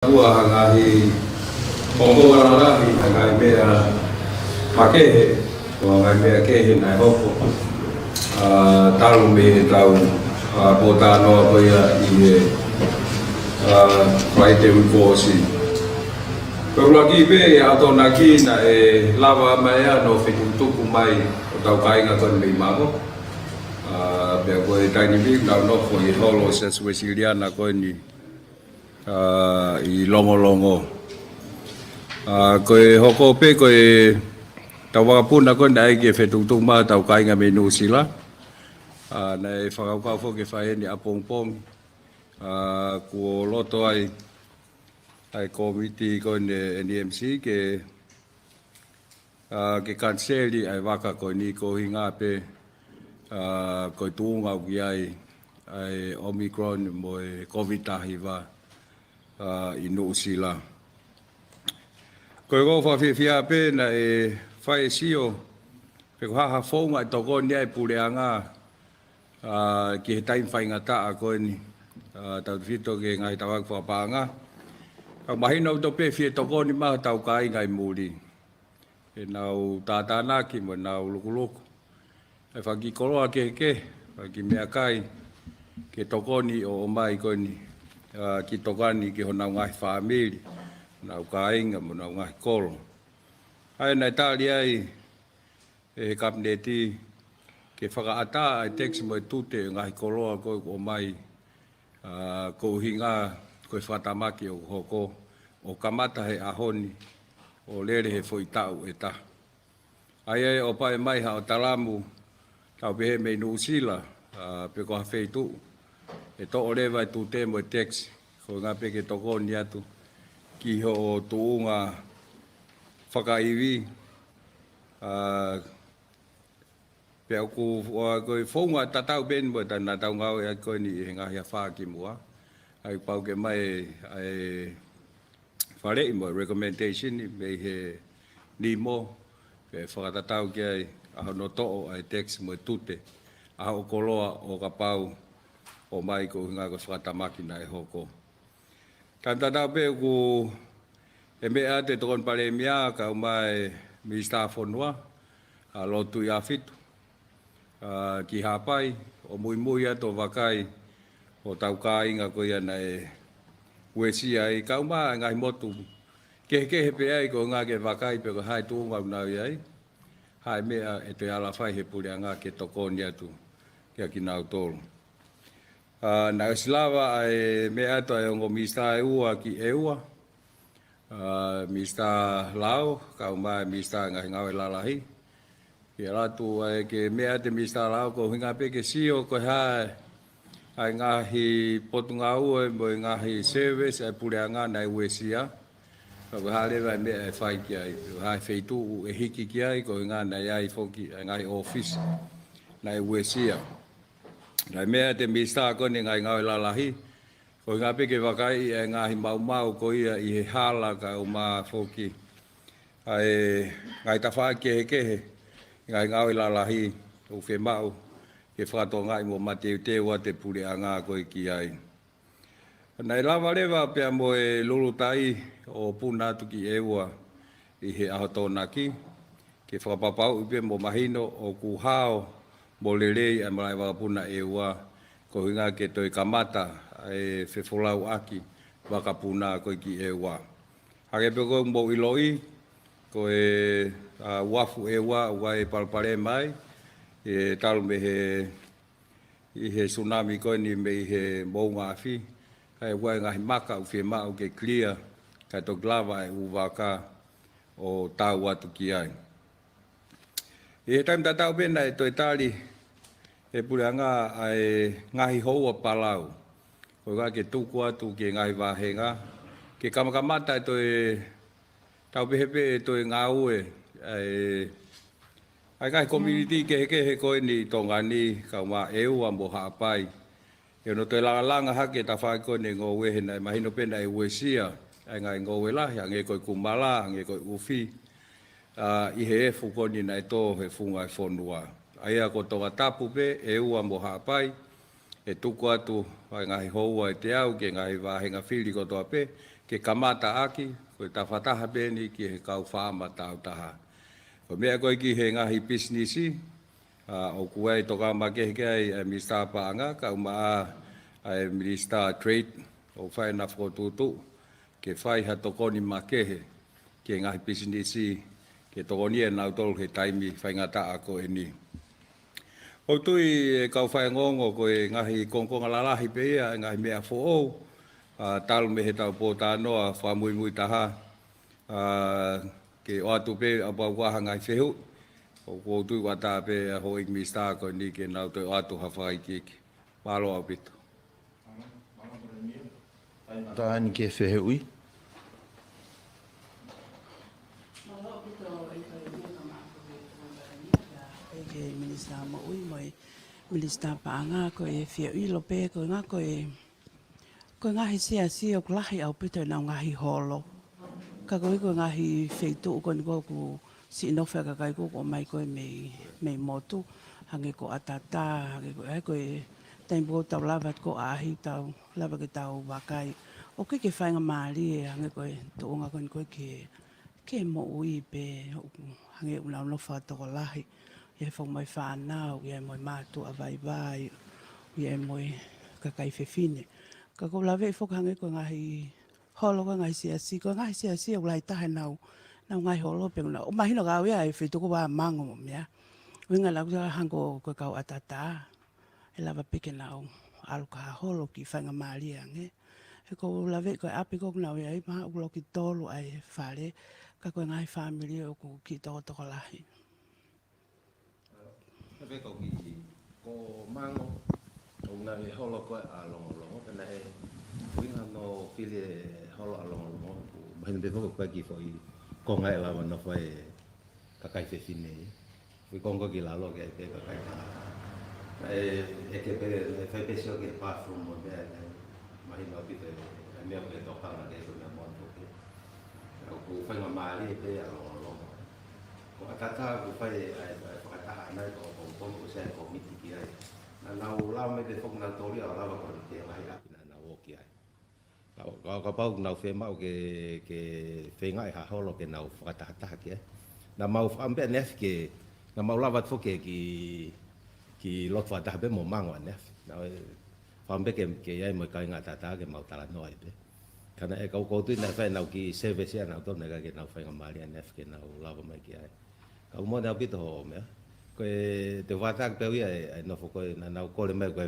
Buah ngahi pongko ngahi ngahi mea make ngahi mea ke nai hopo talu me tau bota no koia i Friday ukosi ko lagi be ato naki na lava mai no fitutuku mai o tau kai nga kon me mamo be ko tani bi na no ko i holo ses wesiliana ko ni i longo koe hoko pe koe tau wakapuna koe nai ke whetungtung maa tau kainga me nusila nai whakaukau fo ke whaeni a pongpong kua loto ai komiti koe ne NMC ke kanseli ai waka koe ni ko hinga pe koe tuunga uki ai Omicron mo COVID tahiwa i Nusila. Koe ko whawhiwhia pe na whae sio, pe ko haha whaunga i toko ni ai pureanga ki he taim whainga taa koe ni tau whito ke ngai tawak whapanga. Kau mahina uto pe whie toko ni maha tau kai ngai muri. E nau tātāna ki mo nau lukuluku. E whaki koroa ke, whaki mea kai, ke toko ni o mai koe ni. Ki tokani ki hona ngai whaamiri, nau kāinga mo nau ngai koro. Ai nai tāli ai e kabineti ke whakaata ai teksi mo tute ngai koroa koe o mai ko hinga koe whatamaki o hoko o kamata he ahoni o lere he whoitau e ta. Ai o pae mai ha o talamu tau pehe mei Nusila pe ko hawheitu. E to o lewa tu te mo teksi, ko ngā peke toko ni atu, ki ho tuunga whakaiwi, pe aku koe whaunga tatau ben mo tana tau ngau e koe ni he ngahi a whaki mua, ai pau ke mai ai wharei mo recommendation ni me he ni mo, pe whakatatau ki ai aho no to'o ai teksi mo tute, aho koloa o ka pau, o mai ko hinga ko whakatamaki na e hoko. Kanta tau pe ku e mea te tokon pare mea ka umai Mr. Fonua, lotu i awhitu, ki hapai, o mui ato wakai, o tau ka inga ko ia na e uesi ai, ka umai ngai motu, ke pe ai ko ngā ke wakai pe ko hai tuunga unau iai, hai mea e te alawhai he pule ngā ke tokoni atu, kia ki nau tolu. Na Islawa ai mea to ai ongo Mr. Eua ki Eua, Mr. Lau, kau mai Mr. ngawe lalahi. Ki ratu ai ke mea te Mr. Lau ko hinga pe ke sio ko hai ai ngahi potungau ai mo ngahi service ai pureanga nai wesia. Ko hale vai mea e fai ki ai, hai feitu e hiki ki ai ko hinga nai ai foki ngai office nai wesia. Nai mea te mista ko ni ngai ngau lalahi, ko ngā peke wakai e ngahi mau ko ia i he hala ka o mā foki. Ai ngai tawha kehe, ngai ngau lalahi o whe mau, ke whakato ngai mo mateu te wa te pure a ngā koe ki ai. Nai lawa lewa pia mo e lulutai o punatu ki ewa i he aho tōnaki, ke whakapapau ipe mo mahino o kuhao, mo lelei e marai wakapuna e ua ko hinga ke toi kamata e whewholau aki wakapuna koe ki e ua. Hake pe koe mo iloi ko e wafu e ua ua e palpare mai e talu me i he tsunami koe ni me i he mounga afi e ua e ngahi maka u whi mau ke clear kai to glava e uwaka o tau atu ki ai. I he taim tatau pena e toi tali e pureanga ai ngahi houa palau. Ko ngā ke tuku atu ke ngahi wāhenga. Ke kamakamata e toi tau pehepe e toi ngā ue. Ai ngahi community ke he koe ni tonga ni kau mā eua mo haapai. E no toi langa hake ta whai koe ni ngō wehe nai mahino pena e uesia. Ai ngai ngō we lahi, ange koe kumala, ange koe ufi. I he e fuko ni nai tō he funga e whonua. Aia ko tonga tapu pe e ua mo haapai, e tuku atu ai ngahi houa e te au, ke ngahi wāhenga whiri ko toa pe, ke kamata aki, koe ta whataha pēni ki he kau whaama tau taha. Ko mea koe ki he ngahi businessi, o kuai toka make ke ai Minister Paanga, ka umaa ai Minister Trade, o whai na whotutu, ke whai ha tokoni makehe, ke ngahi businessi, ke tokoni e nau tolu he taimi whai ngata ako e ni. O tui e kau whai ngongo ko e ngahi kongkonga lalahi pe ia, ngahi mea who'ou, talu me he tau pōtā noa, whamui mui taha, ke o atu pe a pauaha ngai whehu, o ko tui wata pe a hoi mista ko ni ke nau te o atu hawhai kiki. Palo au pito. Tāni ke whehui. Ke Minister Maui moi Minister Paanga ko e whiaui lope ko ngā ko ngahi sia o kulahi au pito na ngahi holo. Ka koe ko ngahi wheitu ko ni ko si inofa ka kai ko mai ko me motu hange ko atata hange ko e tempo tau lava ko ahi tau lava ke tau wakai. O ke whainga maali e hange ko e toonga ko ke mo ui pe hange una unofa toko lahi. Ia whau mai whanau, ia moi mātu a vai, ia moi kakai whewhine. Ka kou lawe i whakahange ko ngahi holo ko ngahi siasi o lai tahe nau ngahi holo pe nguna. O mahino kau ia e whetoko wā mango mo mea. Winga lau ia hango ko kau atata. E lava peke nau alu ka holo ki whainga maali ange. E kou lawe ko e api ko nau ia i maha ulo ki tolu ai whare. Ka koe ngahi whamiri o ku ki toko lahi. Tapi ko mango o nga e holo ko a longo kana e winga no fili holo a longo mahin be ko ki foi ko nga e lava no foi kakai fe fine wi kongo ki lalo ke kakai e ke pe fe pe so ke pa from mo be mahin no pite me o ke to pa na ke so me mo ke ko fa nga mali pe a longo ko atata ko fa e ana ko se ko miti ki ai na lau me te fok na tori ala ko te mai la na o ki ai ka pau na fe mau ke fenga e ha holo ke na fata ki na mau ambe nef ke na mau lava fok ki lot fata be mo mango nef na fambe ke ai mo kai ngata ta ke mau tala no ai be kana e ko tu na fa na ki service ya na to na ke na fa ngamali nef ke na lava mai ki ai ka mo na bito ho me ko te wata pe ia e no foko na na ko le me ko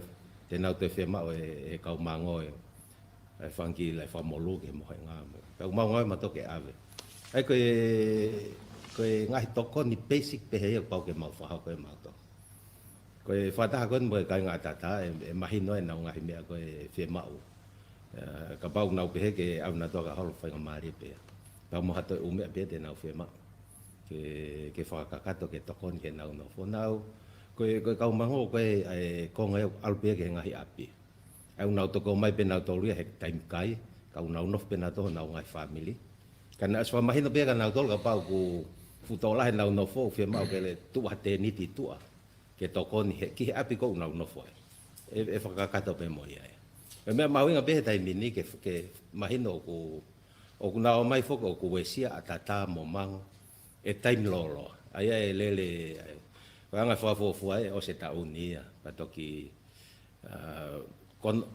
te na te fe ma e ka mango e fangi le fa molu ke mo nga ka mango ma to ke ave ai ko ngai to ko ni basic pe he pa ke ma fa ko ma to ko wata ko mo ka nga ta e mahino e na ngai me ko e fe ma ka pa na pe ke au na to ka hol fa ma ri pe pa mo hato u me pe te na fe ma ke whakakato ke tokon ke nau no whanau. Koe kau mango koe ko ngai alpea ke ngahi api. Au nau toko mai pe nau tolu he time kai, kau nau nof pe nau toho nau ngai family. Kana aswa mahino pe ka nau tolu ka pau ku futola he nau no fo fe mau ke le tua te niti tua. Ke tokon he ki api ko nau no fo. E whakakato pe mo ia. E mea mawinga pe he time ni ke mahino ku o ku nau mai fo ko ku wesia atata mo mango. E time lolo aia e lele wanga fo ai o se ta unia patoki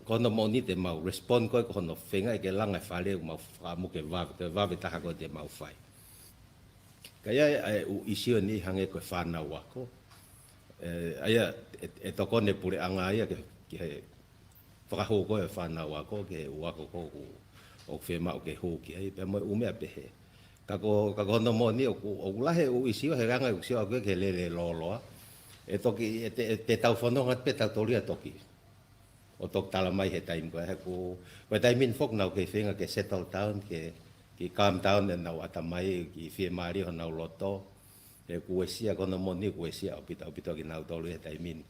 kono moni te mau respond ko no fenga ke langa fale mau mu ke va ta ko te mau fai kaya u isio ni hange ko fana wako aia e tokone pure anga aia ke whakaho ko e fana wako ke wako ko o fema o ke hoki ai pe mo ume pe kako no moni o lahe o isio he ranga o sio ke lele lolo e toki te tau fono ngat pe tau tolia toki o tok tala mai he time ko he ko time min fok nau ke finga ke settle down ke calm down and nau atamai ki fie mari ho nau loto e kuesia ko no moni kuesia o pita ki nau tolu he time min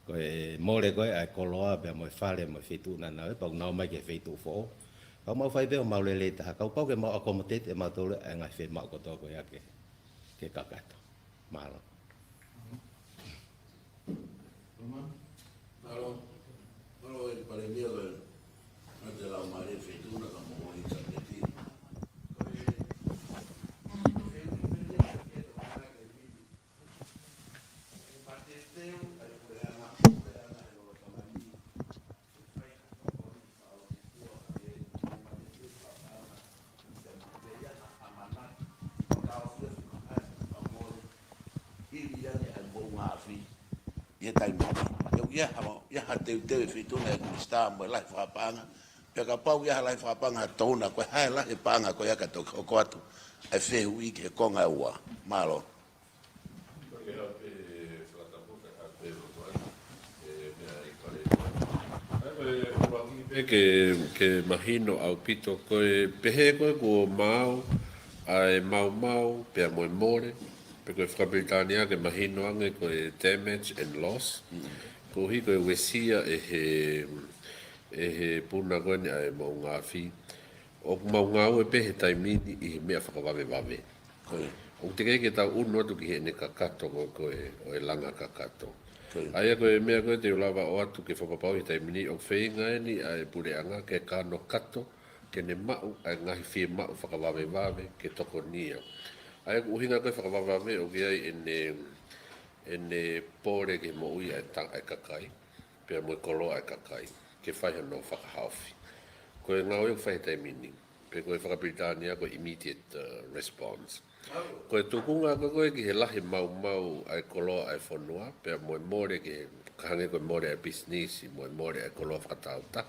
ko e mole ko e koloa be mo fale mo fitu na nau pa nau mai ke fitu fo kau mau fai be mau lele ta kau pau ke mau accommodate e mau tole e ngai fe mau ko to ko ya ke kakato malo Malo el para el día de la madre feituna como hoy ke tai mo ya ha te fitu na ku sta mo la fa panga pe ka pau ya la fa panga tona ko ha la e panga ko ya ka to ko atu e fe ui ke konga ua malo que imagino au pito ko pehe ko mau ai mau pe mo more pe ko Britania que imagino ange ko damage and loss ko hi ko wesia he puna ko ni ai mo ngafi o mau ngau pehe taimini I me fa va ve o te ke ta uno tu ki ne kakato ko o langa kakato Aia koe mea koe te ulawa o atu ke whapapau I taimini o whainga ni ai pureanga ke kano kato ke ne mau ai ngahi whie mau whakawawe ke toko nia. Aia ko uhinga koe whakawawe o ke ai ene pore ke mo ui ai tang ai kakai pia mo kolo ai kakai ke whaiha no whakahauwhi. Koe ngau e whai taimini pe koe whakapritania koe immediate response. Koe tukunga koe ki he lahi mau ai kolo ai whanua, pia moe more ke kahange koe more ai business, moe more ai kolo whakatauta,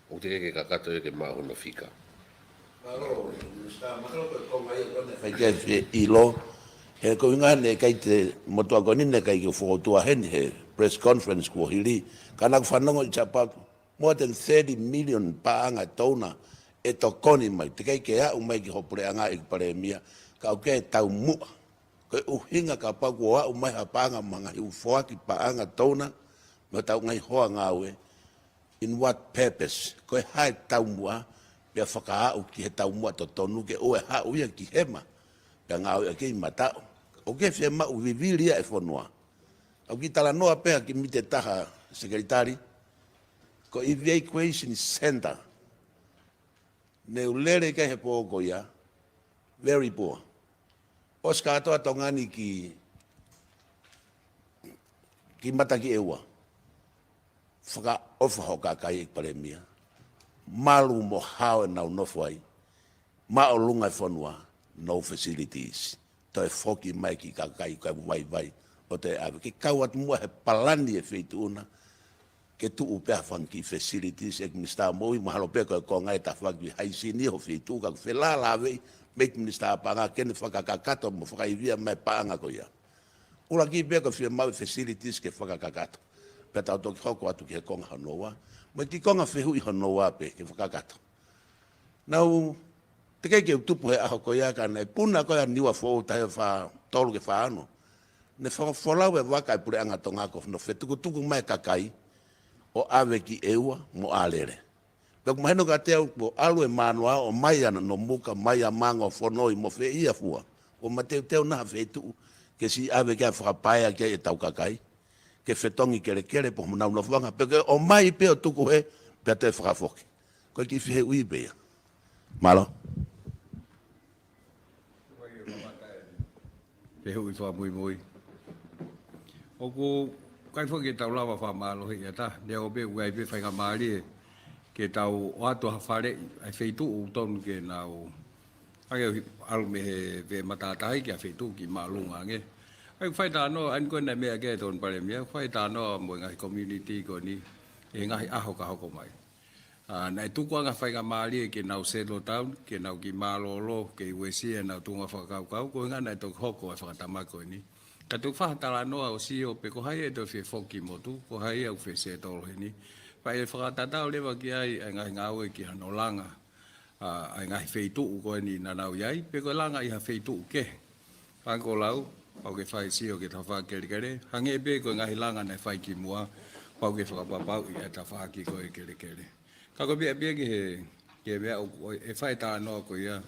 o te ke kakato ke mau no whika. fai ke ilo he ko inga ne kai te motua ko ne kai ke fotua hen he press conference ko hili kana whanongo I chapa more than 30 million paanga tona e to koni mai te kai ke a umai ki hopure anga I pare mia ka o ke tau mu ko uhinga ka pa ko a umai hapanga manga I ufoa ki paanga tona no tau ngai hoa ngawe in what purpose ko hai tau mua pe whaka o ki he tau mua to tonu ke o ha o ia ki hema pe ngawe ke mata o ke fe ma u vivilia e fonua o ki tala noa pe ki mite taha sekretari ko evacuation center ne ulere ke he po ko ia very poor Oscar to atongani ki mata ki ewa whaka ofa hoka kai paremia malu mo hao na no foi ma o lunga fonua no facilities to e foki mai ki kai vai o te ave ki kawat mo he palani e feituna ke tu upe fanki facilities ek mista mo I mahalo pe ko ngai ta faki hai sini ho feitu ka fela lave make minister panga ken whakakakato mo whakaivia mai panga ko ia. Ula ki beka whia mau facilities ke whakakakato. Peta o toki hoko atu ki he konga hanoa. Mo ki konga whehu I hanoa pe ke whakakato. Nau, te kei ke utupu he aho ko ia ka nei puna ko ia niwa fōu tahe wha tolu ke whaano. Ne whakawholau e waka I pure anga tonga ko no whetukutuku mai kakai o awe ki eua mo alere. Pek maheno ka teo po alu e manua o mai ana no muka mai a manga o whanoi mo whe ia fua. O ma teo naha whetu ke si awe kia whakapaia kia e tau kakai. Ke whetongi kere po mnau no whanga. Pek o mai peo tuku he pia te whakafoki. Koe ki whihe ui pia. Malo. Pehu I wha mui. Oku kai whaki tau lawa wha malo hei ata. Nea o pe uai pe whainga maari e. Ke tau o ato hawhare ai wheitu o tonu ke nau ai alu me he ve matatahi ki a wheitu ki maalunga nge. Ai whai tāno, an koe nei mea ke tonu pare mea, whai tāno mo ngahi community ko ni e ngahi aho ka hoko mai. Nai tuku anga whai ngā maari e ke nau settle town, ke nau ki malolo, ke uesia nau tunga whakakau, ko ngā nai toki hoko e whakatamako ni. Ka tuku whahatala noa o sio pe ko hai e to whi whoki motu, ko hai au whi settle ni. Pai e whakatatau lewa ki ai ngahi ngāue ki hano langa ai ngahi wheituu koe ni nanau iai, pe koe langa iha wheituu ke. Whanko lau, pau ke whai sio ke ta whakere, hange pe koe ngahi langa nei whai ki mua, pau ke whakapapau i ta whaki koe kere. Kako pia ki he, ke mea e whai tā noa koe ia,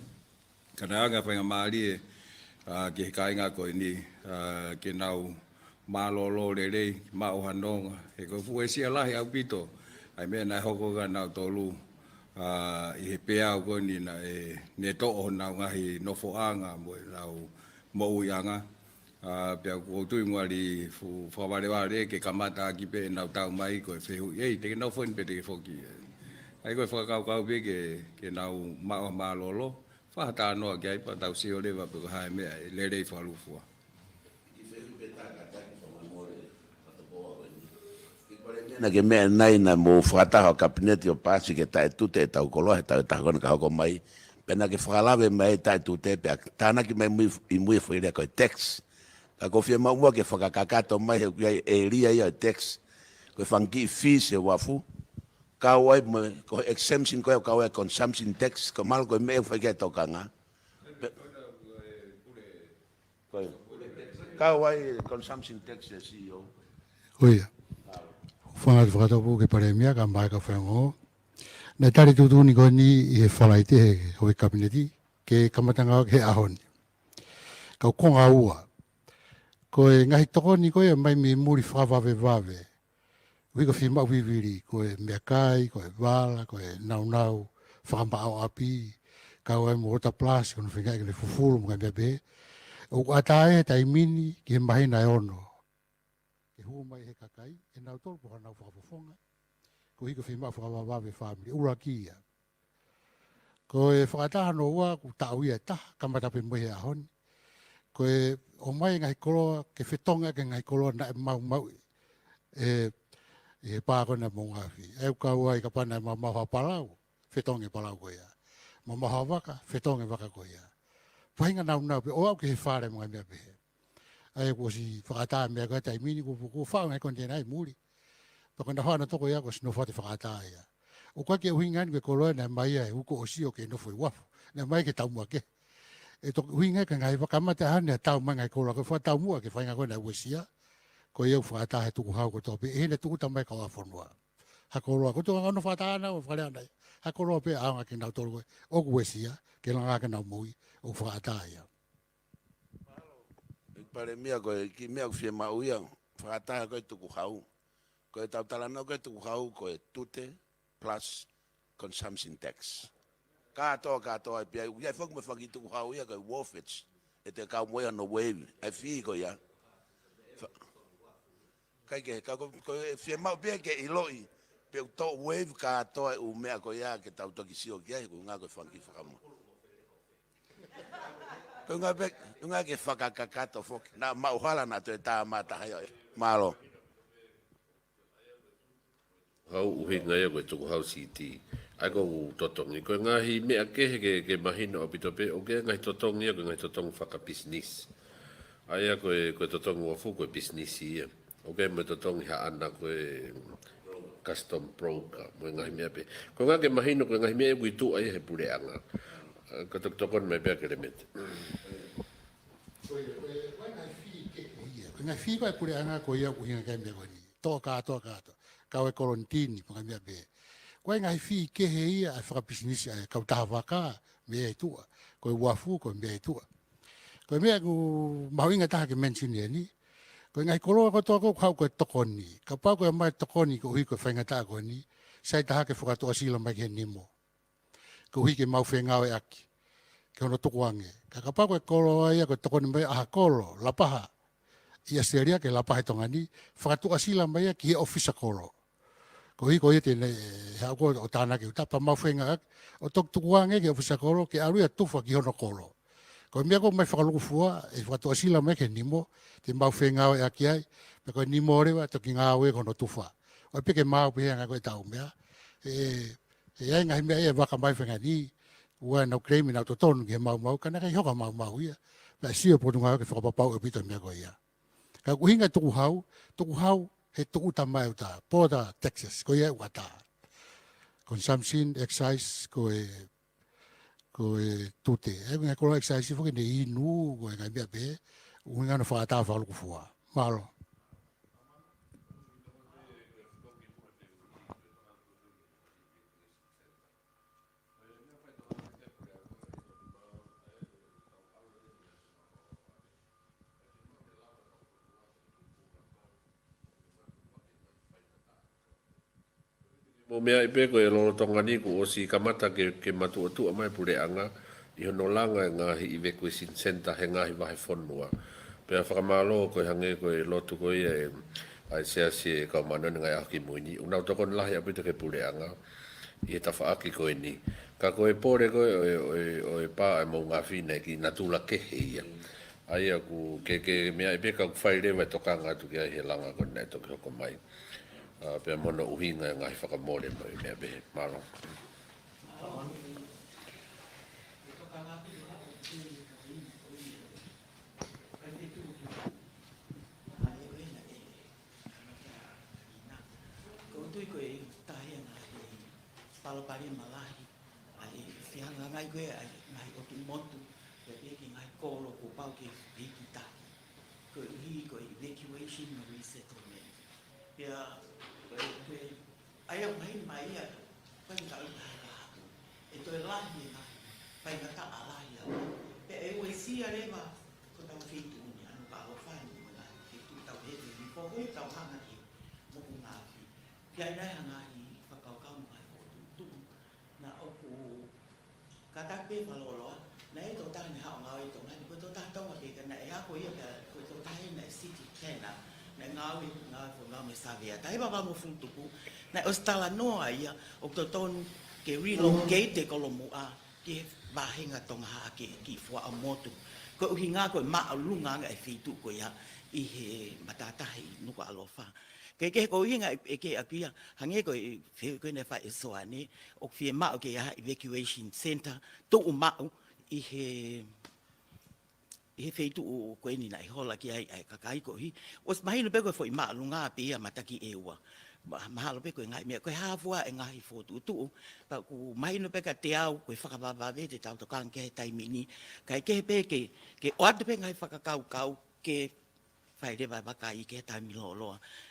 kana anga whainga maari e, ki he kainga koe ni, ke nau malolo rei, mao hanonga, he koe fu e sia lahi au pito, ai mea nai hoko ka nau tolu I he pea au koe ni na e ne to'o nau ngahi nofoanga mo e lau mou ianga. Pea kutui ngwari whawareware ke kamata ki pe nau tau mai koe whehu. Ei, teke nau whoin pe teke whoki. Ai koe whakakau pe ke nau mao malolo. Whahata anoa ki ai pa tau sio lewa pe ko hae mea e lerei whalufua. na ke mea nai na mo whakataha o kabineti o pāsi ke tae tute e tau koloa he tau tahakona ka hoko mai. Pena ke whakalawe mai tae tute pe tāna ki mai i mui whairea koe text. Ka kofia maumua ke whakakakato mai he kuia e ria ia text. Koe whanki fees e wafu. Ka wai mo ko exemption koe ka wai consumption tax ko mal koe mea whaikia tokanga. Ka wai consumption tax e CEO. Oia. Whanga te whakatapu ke pare mea ka mai ka whango. Nei tari tutu ni koe ni i he whalaite he hoi kabineti ke kamatanga ke ahoni. Kau konga ua. Koe ngahi toko ni koe mai mi muri whawave vave. Wiko whima uiwiri koe mea kai, koe wala, koe nau nau, whakambao api. Kau e mo ota plus, kono whinga e kene fufuru mga mea be. O atae tai mini ki he mahina e ono. Ke hua mai he kakai, e nau tolu poka nau whakapofonga. Ko hiko whima whakawawave family, ura kia. Ko e whakataha no ua, ku tau ia taha, kamatape mohe ahoni. Ko e o mai ngai koloa, ke whetonga ke ngai koloa na e mau mau. E pākona mō ngāwhi. E uka ua i ka pana e mau palau, whetonga palau ko ia. Mau waka, whetonga waka ko ia. Whainga nau nau pe, o au ke he whare mga mea pehe. Ai ko si whakataa mea koe tai mini ko whao ngai kontena ai muri. Pako na whana toko ia ko si no whate whakataa ia. O kwa ke uhingan ke koloa na mai ai uko o sio ke nofo i wafu. Na mai ke tau mua ke. E to uhinga ke ngai wakamate hane tau mai ngai koloa. Ko wha tau mua ke whainga koe na uesia. Ko iau whakataa he tuku hau ko tope. E hene tuku tamai ka wafonua. Ha koloa. Ko tuka kano whakataa na o whakarea nai. Ha koloa pe aonga ke nau tolu koe. O uesia. Ke langa ke nau mui. O whakataa ia. Pare mea koe, ki mea kufia mauia, whakataha koe tuku hau. Koe tau talana koe tuku hau, koe tute plus consumption tax. Katoa, pia, ia whaku me whaki tuku hau ia koe warfits, e te kau moia no wave, ai whi koe ia. Kai ke, koe fia mau pia ke iloi, pia to wave katoa u mea koe ia, ke tau toki sio kia, koe ngā koe whanki whakamu. Unga ke whakakakato whoki. Nā mauhala nā tue tā mātaha ioi. Mālo. Hau uhinga ia koe tuku hau CT. Ai ko totongi. Koe ngahi mea kehe ke mahina o pitope. O ke ngahi totongi ia koe ngahi totongi whaka business. Ai a koe totongi wafu koe business ia. O ke me totongi ha ana koe custom broker. Moe ngahi mea pe. Koe ngahi ke mahina koe ngahi mea kui tu ai he pureanga. Katok tokon mai pia kere mete. Ngai whiko e pure anga ko ia kuhinga kai mea koni. Tō kātoa. Kau e kolontini mga mea be. Koe ngai whi ke he ia ai whakapisinisi ai kau taha waka mea e tua. Koe wafu koe mea e tua. Koe mea ku mahuinga taha ke mensioni ni. Koe ngai koloa ko tōko kau koe tokoni. Ka pau koe mai tokoni ko hui koe whainga taha koe ni. Sai taha ke whakatoa sila mai ke nimo. Ko hui ke mau whengau e aki. Ke hono tukuange. Ka pau koe koloa ia koe tokoni mai aha kolo, lapaha. Ia seria ke lapaha tongani. Whakatoa sila mai ki he ofisa kolo. Ko hi ko tene ha ko o tana ke tapa mau whenga o tok tukuange ke ofisa kolo ke aru ia tufa ki hono kolo. Ko mea ko mai whakaluku fua e whakatoa sila mai ke nimo te mau whenga e aki ai pe ko nimo rewa toki ngā ue kono tufa. O peke mau pe hanga koe tau mea. E ai ngahi mea e waka mai whenga ni ua nau kreimi nau totonu ke mau kana kai hoka mau ia. Pea sio potunga ke whakapapau e pito mea koe ia. Ka kuhinga tuku hau he tuku tamai o ta pōta Texas, ko ia wata. Consumption, excise, ko e tute. E ngai kolo excise, fuki ne inu, ko e ngai mea pe, uinga no whakata whaluku fua. Malo. Mo mea ipe ko e lolo tongani ko o si kamata ke matu atu mai pure anga i hono langa ngahi evacuation center he ngahi wahe whonua. Pea whakamalo ko hange ko e lotu ko e ai sea si ka mana ngai aki muini. Unau tokon lahi apita ke pure anga i he tafa aki ko ni. Ka ko e pore ko o e pa e mo ngawhine ki natula kehe ia. Ai aku ke mea ipe ka whaire vai tokanga tu ki ai he langa ko nei toki hoko mai. Pea mona uhinga ngai whakamore mai mea be malo. Palopari malahi, ai fianga ngai koe ai ngai o tu motu, e ki ngai kolo ko pau ke vikita. Ko hi ko evacuation no resettlement. Pia koe ai au mai ia, koe ka u ha. E to lahi na, pai na ka alahi. Pe e o sia leva ko tau fitu ni anu ka o fai ni na, fitu tau he ni ko koe tau hanga ki mo ku nga fi. Pia nai hanga hi kata pe malolo na ito ta ni ha ngawi to na ko to ta to ke na ya ko ia ko to ta na city kena na ngawi fo ngawi savia ta iba ba mo funtu ku na ostala no ia o to ton ke relocate ko lo mu a ke ba hinga tong ha ke ki fo a motu ko hinga ko ma lunga ngai fitu ko ya I he matata hi no ko alofa ke ko hinga ke apia hange ko fe ko ne fa isoani o fie ma ke ya evacuation center to ma I he fe tu ko ni nai hola ki ai ka kai ko hi os mai no pe ko foi ma lunga pe mataki ewa mahalo pe ko ngai me ko ha fua e ngai fo tu pa ku mai no pe ka te au ko fa ba ba ve te tau to kan ke tai mini kai ke pe ke o ate pe ngai fa ka kau ke fai re ba ka I ke tai mi lo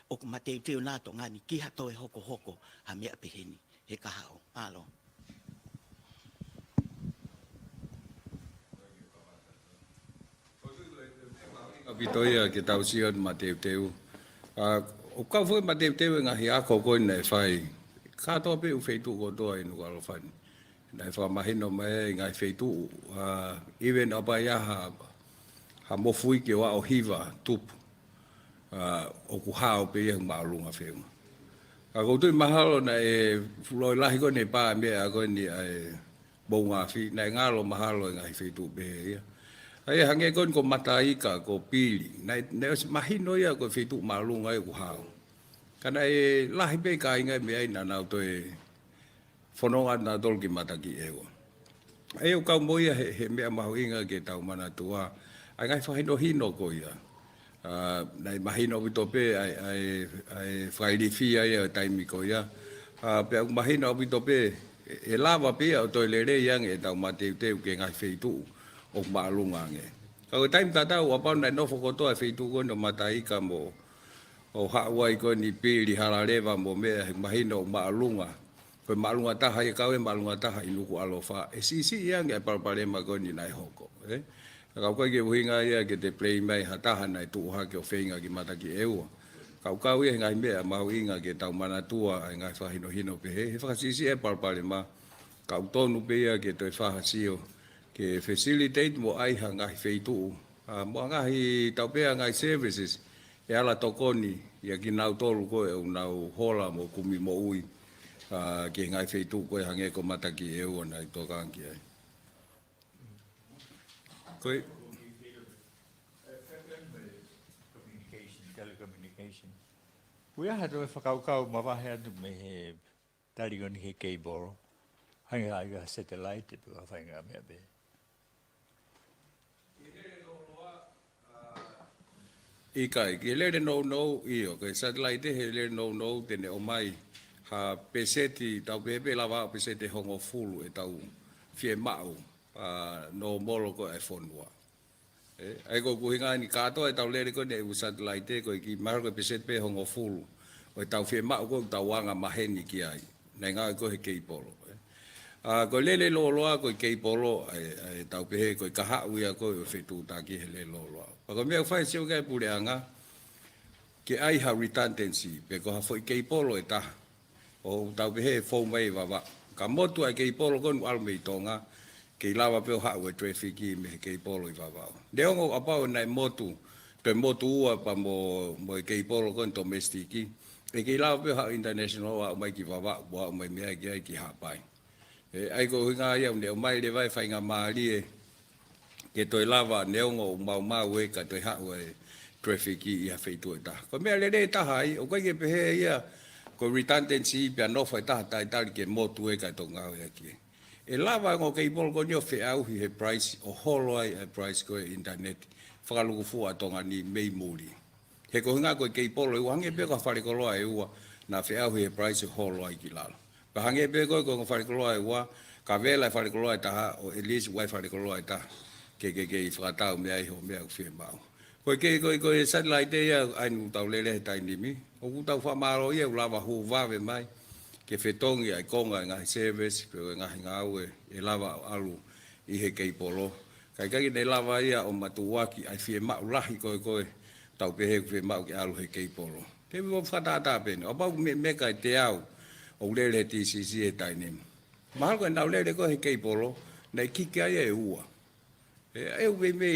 o ku mate te na to ngani ki ha to e hoko ha me pe heni he ka hao alo Vitoia ke tau sion Mateu. O ka foi Mateu ngahi ako ko nei fai. Ka to pe u feitu ko to ai no alo fai. Nei fa mahino mai ngai feitu even apa ya ha mo fui ke wa o hiva tup. O ku hao pe yang malunga fe. Ka ko tu mahalo na e floi lahi ko nei pa me a ko ni ai bonga fi nei ngalo mahalo ngai feitu pe ya. Ai hange kon ko matai ka ko pili nai mahino ia ko fitu malunga e ku hao kana e lahi pe ka inga me ai na to e fononga na dol ki mataki ego ai o ka moia he me ma inga ke tau mana tua ai ngai fa hino ko ia nai mahino vito pe ai Friday fi ai tai mi ko ia pe mahino vito pe e lava pe o to le yang e tau mate te ke ngai fitu o malunga nge. Kalau time tata o apa na no fokoto a feitu ko no matai ka mo o hawai ko ni pili halaleva mo me mahino malunga. Ko malunga ta hai ka we malunga ta hai luku alofa. E si yang e palpale ma ko ni nai hoko. Kau ko ke winga ia ke te play mai hata na tu ha ke o feinga ki mata ki eu. Kau ia ngai me ma winga ke tau mana tua ngai fa hino pe he fa si e palpale ma kau tonu pe ia ke te fa sio ke facilitate mo ai hanga feitu mo ngai tau pe ngai services e ala tokoni ia ki nau tolu ko e nau hola mo kumi mo ui ke ngai feitu ko hange ko mata ki e ona to kan ki ai ko telecommunication. We had to whakau ma wahe atu me he tarigoni he cable. Hanga ai satellite tu a whainga mea be. Ikai, ke lere no io, ke satellite he lere no tene o mai ha peseti tau pepe lava peseti hongo fulu e tau fie mau no molo ko e fonua. Ai ko kuhinga ni kato e tau lere ko ne u satellite ko ki mar ko peseti pe hongo fulu o tau fie mau ko tau wanga maheni ki ai. Nei nga ko he keipolo. Ko lele loloa ko keipolo ai tau pehe ko kaha uia ko e fetu taki hele loloa. Pako mea whai seo kai pureanga ke ai ha redundancy pe ko ha foi keipolo e taha. O tau pehe fau mai wawa. Ka motu ai keipolo konu almei tonga ke lawa peo ha ue trafiki me keipolo I wawa. Neongo apao nai motu te motu ua pa mo keipolo konu domestiki. E ke lawa peo ha international wa mai ki wawa wa mai mea ki ai ki hapai. Ai ko hinga ia ne mai le vai fainga mali ke toi lava neongo mau e ka toi ha we traffic I ha feitu ta ko me le ta hai o ko ke pe ia ko redundancy pe no fa ta tai ke mo tu e ka to ngau e ki e lava ngo ke bol ko nyo fe au he price o holo ai price ko internet fa lu fu atonga ni mei muri he ko nga ko ke polo e wange pe ko fa ko lo ai wa na fe au he price holo ai ki lalo pa hange pe ko fa ko lo ai wa ka vela fa ko lo ai ta o at least wa fa ko lo ai ta ke fa ta me ai ho me au fe ma ko satellite ya ai nu tau le tai ni mi o ku tau fa maro ye lava hu va ve mai ke fetongi ai konga nga service pe nga ngau e lava alu I he kei polo kai kai nei lava ia o matuaki ai fie ma ulahi ko tau pe he fie ma ke alu he kei polo te mo fata ta pe o ba me kai te au o le ti si e tai ni ma ko na le ko he kei polo nei kiki ai e ua e we me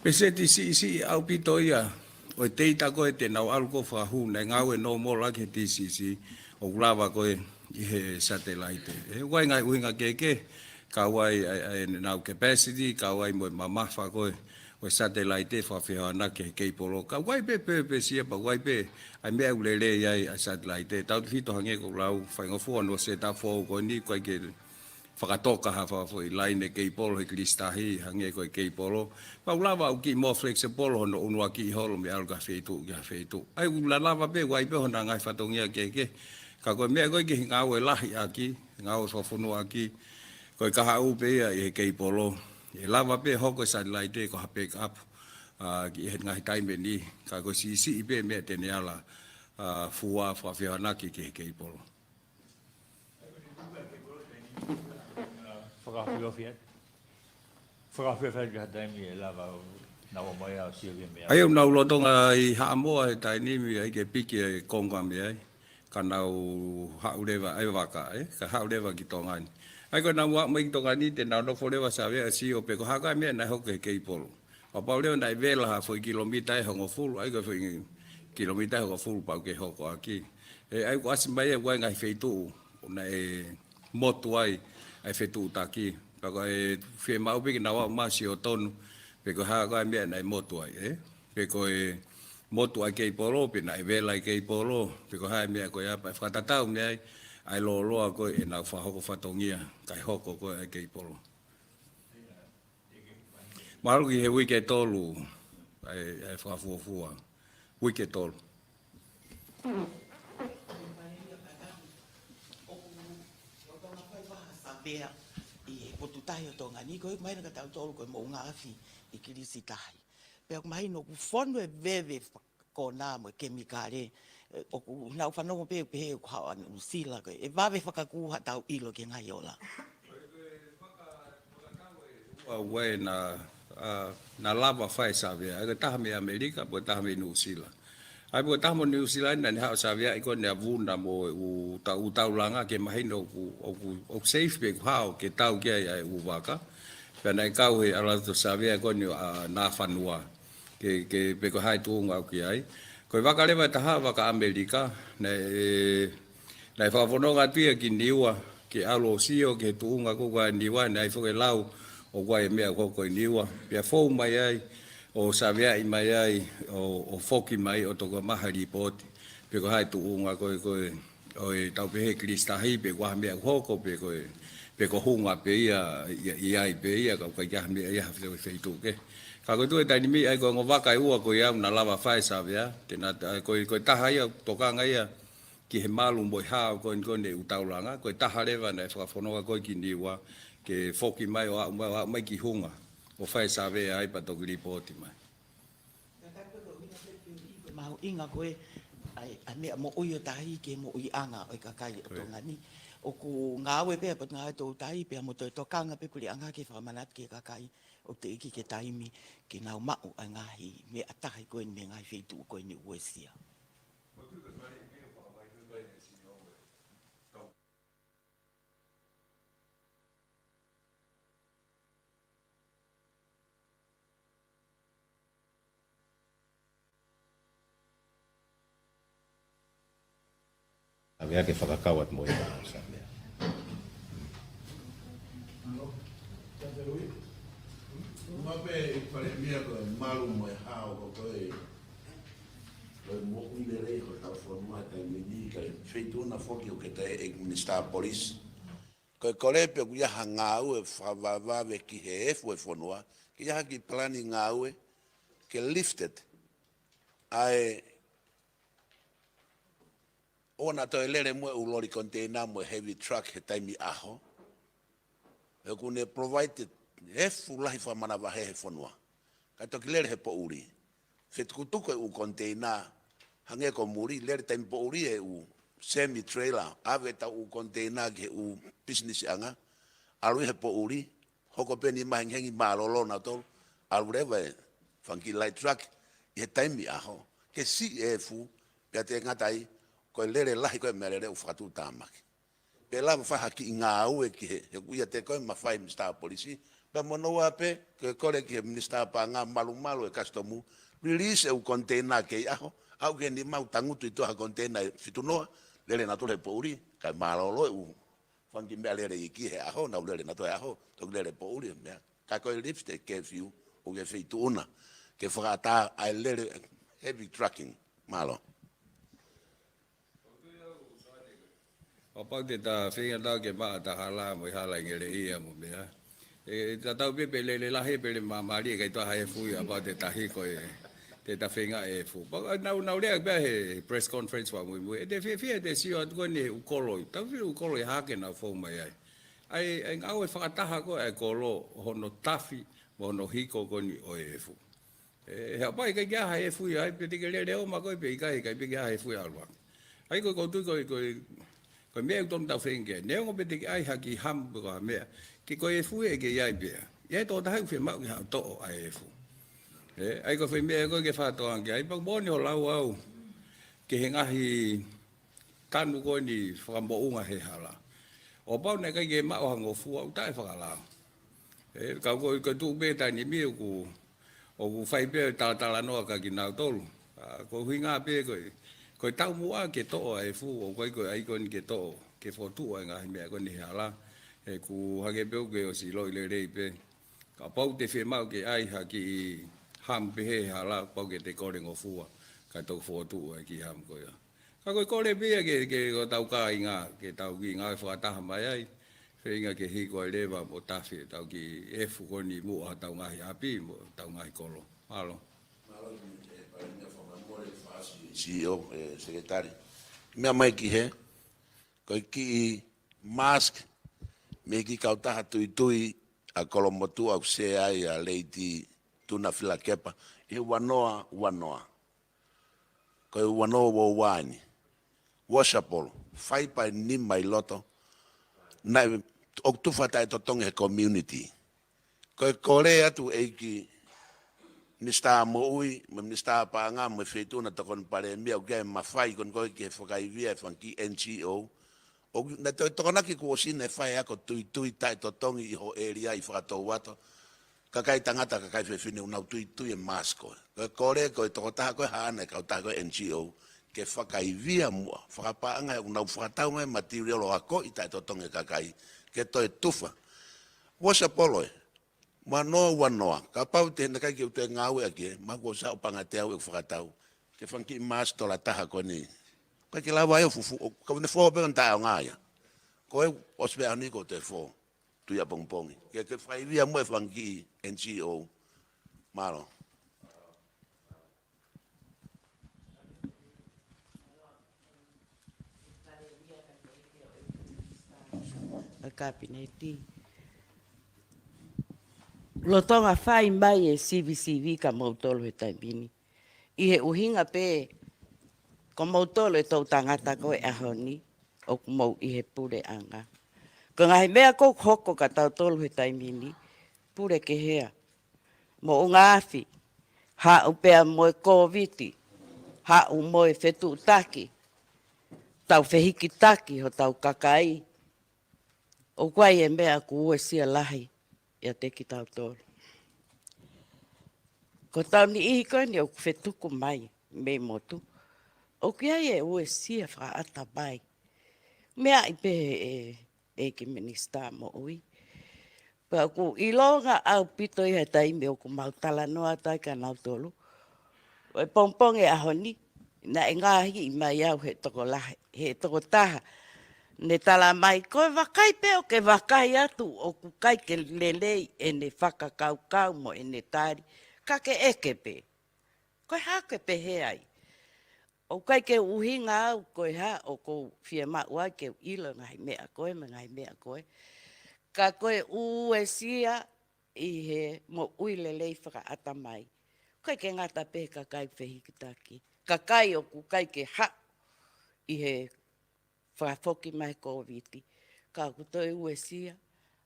pe se ti si au pitoia o te ta ko te na alu ko fa hu nei ngau e no mo la ke ti si o lava ko I he satellite e wai ngai winga keke ka wai ai na capacity ka wai mo mama fa ko o satellite fa fe ana ke polo ka wai pe si pa wai pe ai me ulele ai satellite ta fito hange ko lau fa ngo fu no se ta fo ko ni ko ke fakatoka ha fa foi line ke polo ke listahi hange ko ke polo pa lava o ki mo flexible no unwa ki holo me alga feitu ai lava pe wai pe hona ngai fatongia ke ka ko me ko ki ngau e lahi aki ngau so funu aki ko ka hau pe e ke polo e lava pe hoko satellite ko pick up ki he ngai time ni ka ko si pe me te ne ala fuwa fa fe ana ki ke polo ai na lo tonga I ha mo ai tai ni mi ai ke piki e konga mi ai kanau hauleva ai waka ka hauleva ki tonga ni ai ko na wa mai tonga ni te na no foleva sabe asi o pe ko haka me na ho ke polo o pa le na vela ha foi kilomita e ho full ai ko foi kilomita ho full pa ke ho ko aki e ai ko asi mai e wa ngai feitu na e motu ai feitu ta ki pa ko e fe mau pe na wa ma si o tonu pe ko haka me na motu ai pe ko e motu ai kei polo pe na vela ai kei polo pe ko hai me ko ya pa fata tau me ai lo ko e na fa hoko fatongia kai hoko ko ai kei polo maru ki he wike tolu ai fa fu wike tolu I potu tahi o tonga ni ko mai na ka tau tolu ko mo nga afi I kilisi tahi pe mai no ku fono e veve ko na mo kemikale o ku na fa no pe ko ha no sila ko e vave fa ka ku ha tau ilo ke ngai ola we na lava fai sabe ai ta me America po ta me New Zealand ai po ta mo New Zealand na ha sabe ai ko ne vunda mo u tau langa ke mai no o safe pe ha ke tau ke ai u vaka pe na kau he ala to sabe ko ni na fanua ke pe ko hai tu ngau ki ai ko waka le ta ha waka America na fa fono ga tu ki niwa ke alo sio ke tu nga ko ga niwa na fo ke lau o ga me ko ko niwa pe fo mai ai o sabe ai mai ai o foki mai o to ga mahali pot pe ko hai tu nga ko o e tau pe he krista hi pe wa me ko pe ko hunga pe ia pe ia ka ja me ia fe tu ke ka ko tu ta ni mi ai ko ngova kai u ko ia na lava fai sa ya te na ko ta ha ia to ka ngai ia ki he malu mo ha ko ne u tau langa ko ta ha le va na fa fono ko ki ni wa ke foki mai o mai ki hunga o fai sa ve ai pa to gripoti mai mau inga ko ai me mo uyo tahi ke mo ui anga o ka kai o tonga ni o ku ngawe pe pa nga to tai pe mo to kanga pe kuli anga ke fa manat ke ka kai o te iki ke taimi ke nau ma o anga hi me atahi ko me ngai fe tu ko ni uesia Avea ke whakakawat mo I sa mea. Mape I pare mia ko malu mo hao ko Koe mo ui le ko tau whanua kai mini kai whaituna whoki o ke te Minister Police. Koe kore pe kuia ha ngā ue whawawawe ki he efu e whanua, ki ia ki plani ngā ue ke lifted ai ona to elere mo ulori container mo heavy truck he taimi aho. E kune provided efu lahi whamana wahe he whanua. Kai toki lere he po uri. Whetkutuko e u container hange ko muri, lere taimi po uri e u semi-trailer, ave ta u container ke u business anga, alu he po uri, hoko peni mahengi marolo na tol, alu rewe, funky light truck, i he taimi aho, ke si e fu, pia te ngatai, koe lere lahi koe merere u whatu tāmaki. Pe lava whahaki i ngā aue ki he kuia te koe mawhai Minister Polisi, pa monoa pe, koe kore ki he Minister pa ngā malu e customu, release e u container ke i aho, au ke ni mau tangutu i toha container fitunoa, lere na tole po uri, kai marolo e u whanki mea lere i ki he aho, nau lere na toe aho, tok lere po uri mea. Ka koe lipstick ke fiu, o ke whitu una, ke whakata ai lere heavy trucking, malo. O pau te tā whinga tau ke maa ta hala mo i hala ngere ia mo mea. E ta tau pepe le lahi pele mamari kai toa hae fui a pau te tahi koe te ta whinga e fu. Pau nau rea bea he press conference wa mui mui. E te whia te sio atu koe ni he ukoloi. Tau whia ukoloi hake na fau mai ai. Ai ngau e whakataha koe ai kolo hono tafi mo hono hiko koe ni o e fu. E hea pai kai kia hae fui ai pe tike le reo ma koe pe i kai pe kia hae fui alwa. Ai koe koe tui koe ko mea uton tau whenke, neo ngo pete ki ai haki hampu ko mea, ki ko e fue ke iai pia. Iai tō tahu whi mau ki hao tō ai e fu. Ai ko whi mea koe ke whātoa ki ai, pang bōni ho lau au, ke he ngahi tanu koe ni whakamounga he hala. O pau nei kai ke mau hango fua, u tae whakalau. Kau koe tū pētai ni mi o ku whai pēo tātala noa ka ki nau tolu. Ko hui ngā pē koe, koe tau mua ke to'o e fu o koe ai koe ni ke to'o ke fotu ai ngahi mea koe ni hala e ku hake peo ke o si loi le rei pe ka pau te whi mau ke ai haki ham pe he hala pau ke te kore ngo fua ka tau fotu ai ki ham koe ka koe kore pia ke tau ka inga ke tau ki ngā whakataha mai ai whinga ke hi koe lewa mo tawhi tau ki e fu koe ni mua tau ngahi api mo tau ngahi kolo halo CEO, secretary. Mea mai ki he, koe ki mask, me ki kautaha tui a kolomotu au se ai a leiti tuna fila kepa, e wanoa. Koe wanoa wo wani. Washapolo, whai pai ni mai loto, na o tuwhata e totongi he community. Koe kore atu eiki, Minister Moui, Minister Panga, mo feituna to kon pare mi o game mafai kon ko ke fokai via fanki NGO. O na to kona ki ko sine fai ako tui tai to tongi i ho area i fato wato. Ka kai tangata ka kai fefine una tui e masko. Ko kore ko to ta ko hana ka ta ko NGO ke fokai via mo fa pa anga una fatau me material o ako i tai to tongi ka kai ke to tufa. Wasa polo wanoa, ka pau te hena kai ki ute ngāwe ake, mako sa upanga te au e whakatau, ke whanki maas tola taha ko ni. Kai ki lawa eo fufu, ka wane fōa pekan tae o ngāia. Ko e ospe ani ko te fō, tuia pongpongi. Ke whaivia mo e whanki NGO, maro. A kabineti. Lotonga whai mai e CVCV ka mautolo he taimini. I he uhinga pe, ko mautolo e tau tangata ko e ahoni, o kumau i he pure anga. Ko ngahi mea kou hoko ka tau tolo he taimini, pure ke hea. Mo o ngāwhi, ha upea mo e COVID, ha u mo e whetu taki, tau whehiki taki ho tau kakai. O kwai e mea ku ue sia lahi. Ia te ki tau tōru. Ko tau ni ihi koe ni au whetuku mai, me motu. O kia e ue sia whaata mai. Mea i pe ki Minister mo ui. Pa ku ilonga au pito i hei taimi o ku mautala noa tai ka nau tolu. O e pongpong e ahoni, Na e ngahi i mai au he toko lahe, he toko taha. Ne tala mai, koe wakai peo ke wakai atu o ku kai ke lelei e ne whakakaukau mo e ne tari. Ka ke eke pe. Koe hake pe he ai. O kai ke uhinga au koe ha o ko fia maua ke ilo ngai mea koe, me ngai mea koe. Ka koe e sia i he mo ui lelei whaka ata mai. Koe ke ngata pe ka kai whehikitaki. Ka kai o ku kai ke ha i he whakafoki mai COVID. Ka kutoi uesia.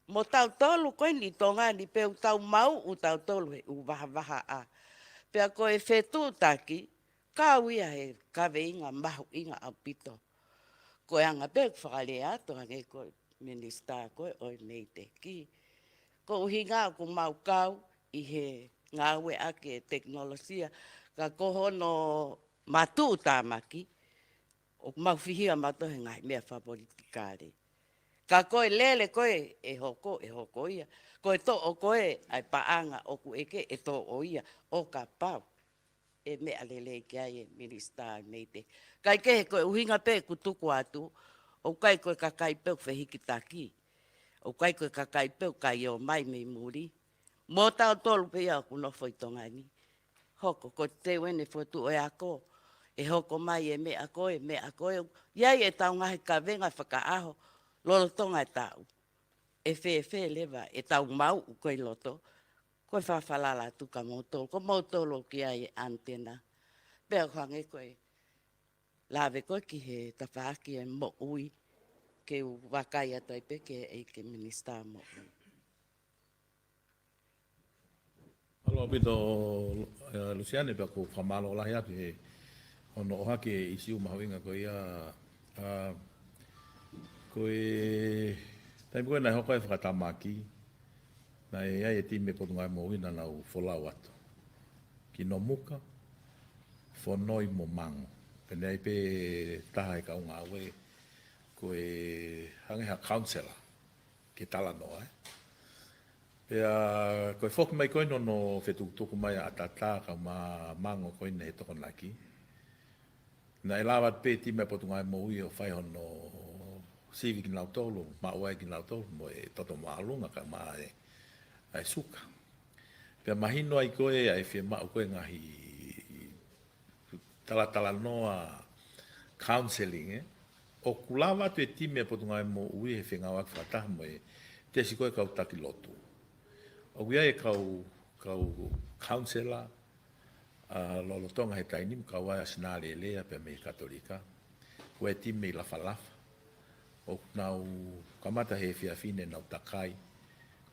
Mo tau tolu koe ni tonga ni peu tau mau u tau tolu he u waha a. Pea koe whetu taki, ka uia he kawe inga mahu inga au pito. Koe anga pe whakale ato ange koe minister koe oi mei te ki. Ko uhinga ku mau kau i he ngawe ake teknolosia. Ka kohono matu tamaki. O mau whihia mato he ngai mea whapolitikare. Ka koe lele koe e hoko ia. Koe to o koe ai paanga o ku eke e to o ia o ka pau. E mea lele ki ai e minister mei te. Kai ke he koe uhinga pe ku tuku atu. O kai koe kakai peu whehiki taki. O kai koe kakai peu kai o mai mei muri. Mō tau tolu pe ia ku nofo i tongani. Hoko ko te wene fotu o e ako. E hoko mai e mea koe, mea koe. Iai e tau ngahi ka venga whakaaho. Lolo tonga e tau. E whe lewa, e tau mau u koe loto. Koe whawhalala tu ka motolo. Ko motolo ki ai e antena. Pea kwange koe. Lawe koe ki he tawhaaki e mo ui. Ke u wakai atai peke e ke minister mo ui. Alo pito Luciane pe ko whamalo lahi atu he ono o hake i siu mahuinga ko ia ko e taimi koe nai hoko e whakatamaki na e ai e time potungai mo wina na u wholau atu ki no muka whanoi mo mango pene ai pe taha e kaunga awe ko e hangeha councillor ki tala noa Pea koe whoki mai koe no whetukutuku mai a tata ka ma mango koe ne he toko naki. Na e lawa pe ti me potunga e mo ui o whai hono sivi ki nau tolu, ma uai ki nau tolu, mo e toto maalunga ka ma e suka. Pea mahino ai koe ai whia mau koe ngahi tala noa counselling O kulawa tu e ti me potunga e mo ui he whenga wak whataha mo e tesi koe kau taki lotu. O wia e kau councillor lolo tonga he tainim kau ai asinale lea pe mei katolika. Ko e tim mei lafa. O nau kamata he whiawhine nau takai.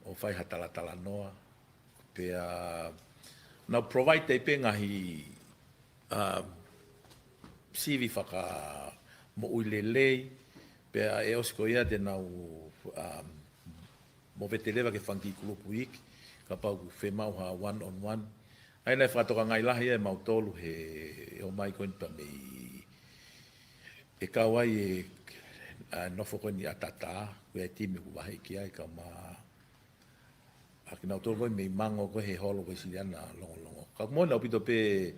O whai hatala noa. Pe nau provide te pe ngahi sivi whaka mo uilelei. Pe e osiko ia te nau mo vetelewa ke whangi kulupu iki. Ka pau ku whemau ha one on one. Ai nei whatoka ngai lahi e mau tolu he o mai koin pa mei. E kawai e nofo koin i atata. Kua e timi ku wahi ki ai ka ma. Aki nau tolu koin mei mango koe he holo koe siliana longo. Ka kumona upito pe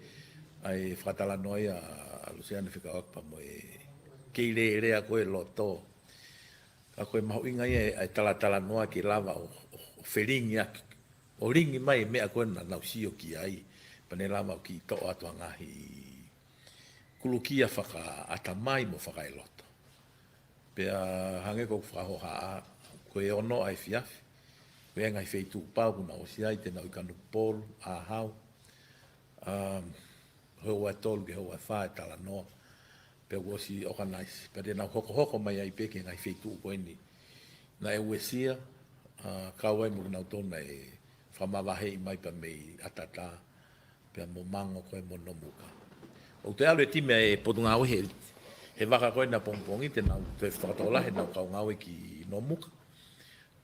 ai whakatala noi a Luciane whikawak pa mo e keile rea koe loto. Ka koe mahu inga i e tala noa ki lava o wheringi aki. O ringi mai mea koe na nausio ki ai. Pane lama o ki toa atua ngahi kulukia whaka atamai mo whaka e loto. Pea hange kou whakahoha a koe ono ai whiafi. Koe ngai wheitu pau kuna o si ai te nau ikanu polu a hau. Hoa tolu ke hoa whae tala noa. Pea wosi organize. Pea te nau hoko mai ai peke ngai wheitu koe ni. Na e uesia kawai mo nau tona e whamawahe i mai pa mei atata. Pea mo mango koe mo no muka. O te alu e time e potunga au he waka koe na pongpongi te nau te whakatola he nau kau ngawe ki no muka.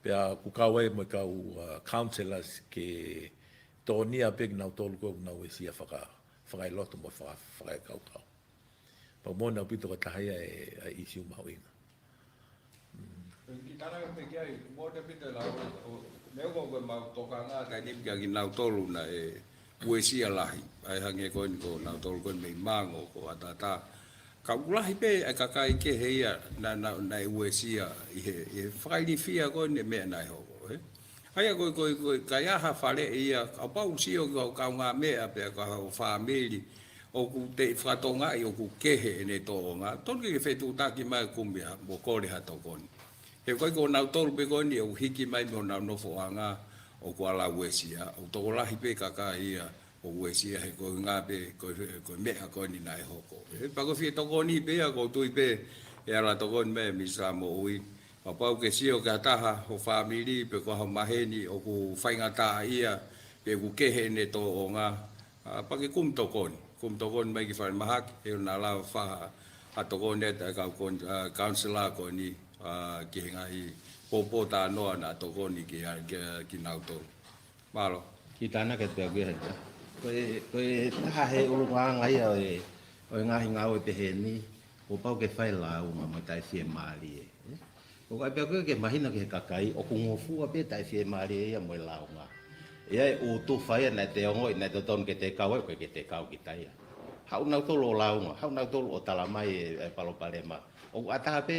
Pea ku kawai mo kau councillors ke tonia pek nau tolu koe nau e sia whakai loto mo whakai kau. Pa mo nau pito ka tahaya e isi umawinga. Ki tana ka peki ai, mo te pita la leo ko mau toka ngā kai nip kia ki nau tolu na e uesia lahi. Ai hange koe ni ko nau tolu koe mei mango ko atata. Ka ulahi pe ai kakai ke heia na uesia i he whakaini fia koe ni mea nai hoko. Ai koe kai aha whale ia, ka pau sio ka ngā mea pe ka hau whamili, o ku te whatonga i o ku kehe ne tō ngā. Tonu ke whetu taki mai kumbia, mo kore hato koni. He koe ko nau tolu pe koe ni o hiki mai mo nau nofo a ngā, o ku ala uesia, o toko lahi pe kakai ia, o uesia he koe ngā pe, koe mea koe ni nai hoko. He pako fie toko ni pe a ko tui pe, e ala toko ni mea misa mo ui. Pau ke sio ka taha o family pe ko maheni o ku whaingata ia pe ku kehe ne tō o ngā pake kum tokon mai ki whain mahak he na la wha a tokon ne ta ka councillor ko ni ki hinga i popo ta noa na tokon ni ki nauto malo Ki tāna ke te aguia hea. Koe taha he urunga ngai o ngahi ngau te he ni, o pau ke whai lau ma tai fie maali e. O kai pia koe ke mahina ke kakai, o kungofua pe tai fie maali e a moe lau ngā. Ia e o tu whai na te ongo i na te ton ke te kau e koe ke te kau ki taia. Hau nau tolo o lau ngā, hau nau tolo o talamai e palopalema. O ataha pe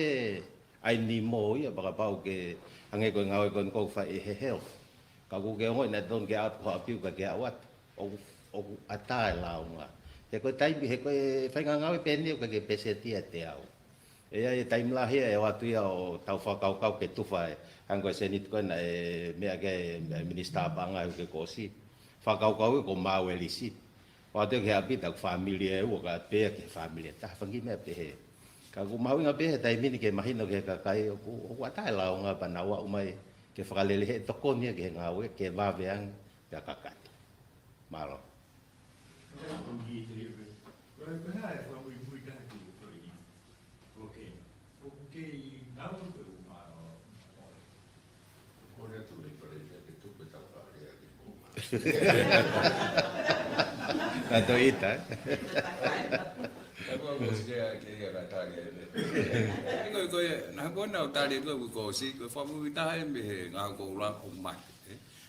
ai ni mo ia baka pau ke ange koe ngau e koe kou whai e he heo. Ka ku ke ongo i na ton ke atu hoa piu ka ke awat. O ataha e lau ngā. He koe taimi, he koe whainga ngau e peni o ke pesetia te au. E ai taim la hea e watu ia o tau whakau ke tuwha e hango e senit koe na e mea ke minister panga e ke kosi. Whakau e ko mau e lisi. Watu ke hapi tak familia e ua ka pea ke familia. Taha whangi mea pe he. Ka ku mau inga pe he taimini ke mahino ke kakai o ku atai lau ngā panawa umai ke whakalele he tokonia ke ngau e ke waweang ke kakai. Malo. Nato ita. Koe na kona o tari koe ko si koe whamu taha e me he ngā kou la o mai.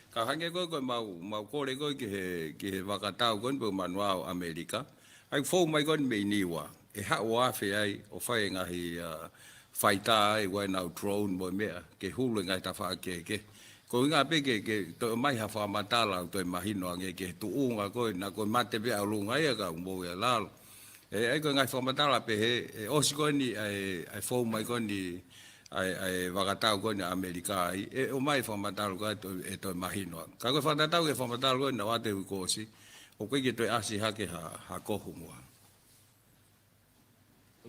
Ka hange koe mau kore koe ki he wakatau koe po manua o Amerika. Ai fōu mai koe me niwa. E hao awhi ai o whae ngahi whaita ai wai nau drone mo mea. Ke hulu ngai ta wha ke. Ko ngā pe ke to mai ha wha matala o toi mahino ange ke tu unga koe na koe mate pe au lunga ia ka umbo ia lalo. E ai koe ngai wha matala pe he osi koe ni ai fōu mai koe ni ai wakatau koe ni Amerika ai. E o mai wha matala koe e toi mahino. Ka koe whatatau ke wha matala koe na wate ui kosi. O koe ke toi asi hake ha kohu mua.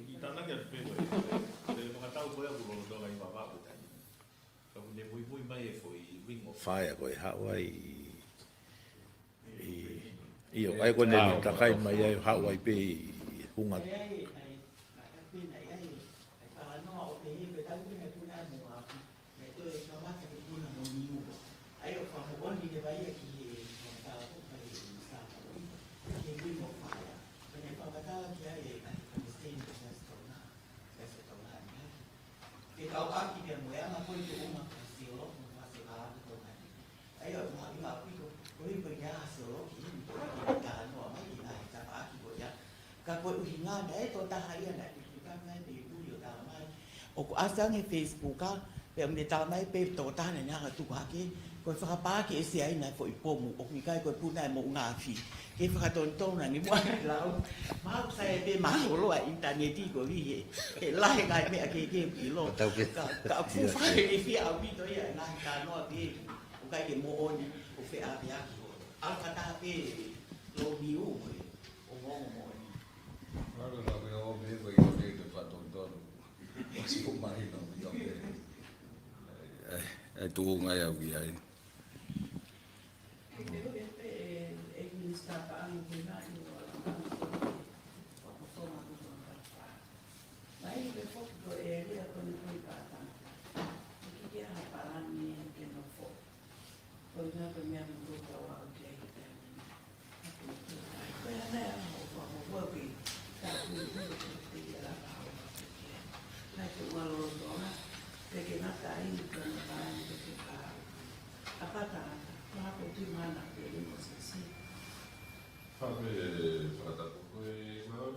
Ki tāna kia pewa e whakatau koe a kurono toga i wawapu tani. Ka kune mui mai e fo i ring o whaia koe hawa i o ai kone ni takai mai ai hawa i pe i hunga. Kau aki dia moya na ko itu uma kasilo masih ala tu kan. Ayo mau ila aku ko punya solo ki kan no mai ina ta aki ko ya. Ka ko uhinga dai to ta haya na ki ka mai di u yo ta mai. O ko asa nge Facebook ka pe me ta mai pe to ta na nga tu ka ki ko fa pa ki ese ai na ko ipomu o mi kai ko pu na mo nga fi. Ke fa ton ton na ni mo lao. Mau sai pe ma lo ai internet ko vi e lai ngai me ke pi lo. Ka fu fa e fi a vi to ya na ka no vi o kai ke mo oni o fe a ya ki a ka ta pe lo vi u o mo mo ni. Claro, la veo bien, voy a ir de patón. Si o mahino yo tu ngai au ia.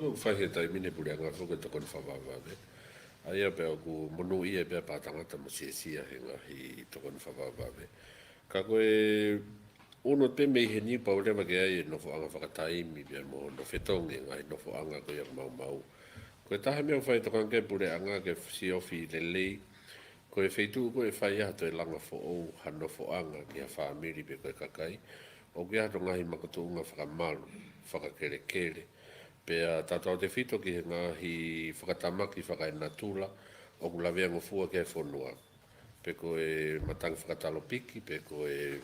ko fai he tai mine pule anga fo ko to kon fa va va ve ai pe ku monu ia pe pa tanga ta mo sia he nga hi to kon fa va va ve ka ko e uno te me he ni pa le ma ke ai no fo anga fa tai mi pe mo no fetong nga no fo anga ko ia mau mau ko ta me fai to kan ke pule anga ke si ofi le le ko e feitu ko e fai ha to langa fo o hano fo anga ki a family pe ko kakai o ke ato ngahi makotunga whakamalu, whakakere-kere. Pea tātou te whito ki ngahi whakatamaki whakainatula, o ku lawea ngofua ke whonua. Pe ko e matang whakatalo piki, pe ko e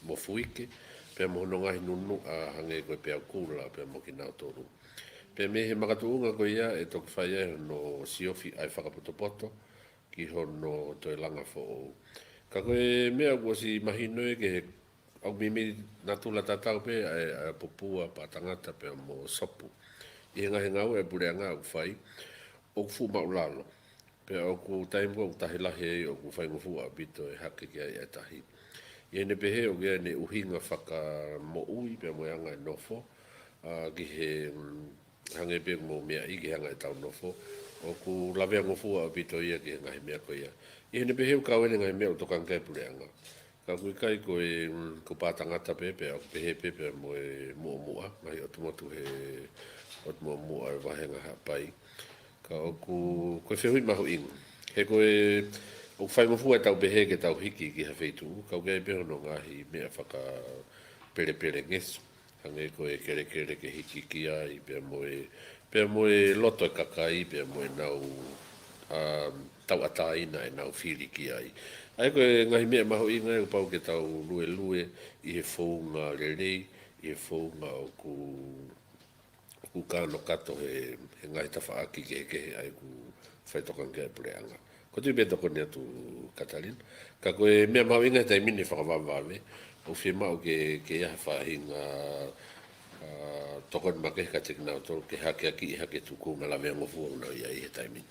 mofuike, pea mohono ngahi nunu a hange ko e pea kula, pea mo ki nao toru. Pea me he makatuunga ko ia e toki whaia no siofi ai whakapotopoto, ki hono toi langa fo o. Ka koe mea kua si mahinoe ke he au mimi natula tatau pe a popua pa tangata pe mo sopu i ngahi ngau e pure anga u fai o fu maulalo pe o ku time ko tahila he o ku fai ngofu a bito e hake ki ai tahi i ne pe he o ge ne uhinga faka mo ui pe mo anga nofo ki he hange pe mo mea i ki hanga tau nofo o ku lave ngofu a bito ia ki ngahi mea ko ia i ne pe he ka wene ngahi mea o tokan kai pure anga ka kui kai ko e ko patangata pepe o pehe pepe mo e mua mai o tumotu he o tumo mua e wahenga hapai ka o ku ko fehui mahu ingu he ko e o fai mo fu e tau pehe ke tau hiki ki ha feitu ka o gai peho no ngahi mea whaka pere ngesu hange ko e kere ke hiki ki ai pe mo e loto e kakai pe mo e nau tau ataina e nau whiri ki ai ai ko ngahi mea maho inga e pau ke tau lue i he whaunga rerei, i he whaunga o ku kāno kato he ngahi tawhaaki ke ai ku whaitokan ke pureanga. Ko tui beto kone atu Katalin. Ka koe mea maho inga tai mine whakawawame, o whi mau ke ia whahinga tokon make ka te kinau tolu ke hake aki i hake tuku ngala mea ngofu au nau ia i he tai mine.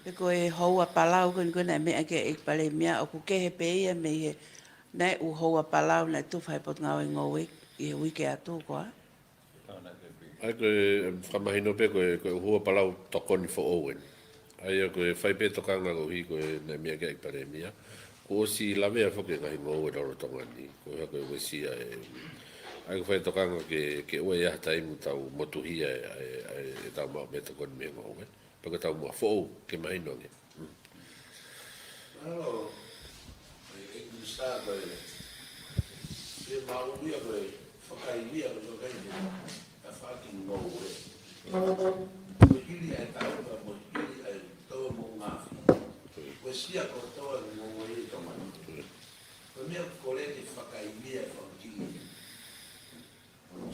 Pe ko e houa palau kuna mea ke e pale mea o ku kehe pe ia me he nei u houa palau nei tu fai pot ngau ngau i he wike atu koa. Ai ko whamahino pe ko e hua palau tokoni fo owen. Ai ko e whai pe tokanga ko hi ko e nei mea ke e pale mea. Ko o si lawea whoke ngahi ngau e roro tongani. Ko e ko e wesia e... Ai ko whai tokanga ke ue ia taimu tau motuhia e tau mau me tokoni mea ngau e. Paka tau mua fo ke mai nonge. Hello. E ku sta ko e. Se mau ia ko e fakai ia ko kai ni. A fucking no way. Ko hili ai tau ka mo hili ai to mo nga. Ko sia ko to mo way to man. Ko me ko le di fakai ia ko hili.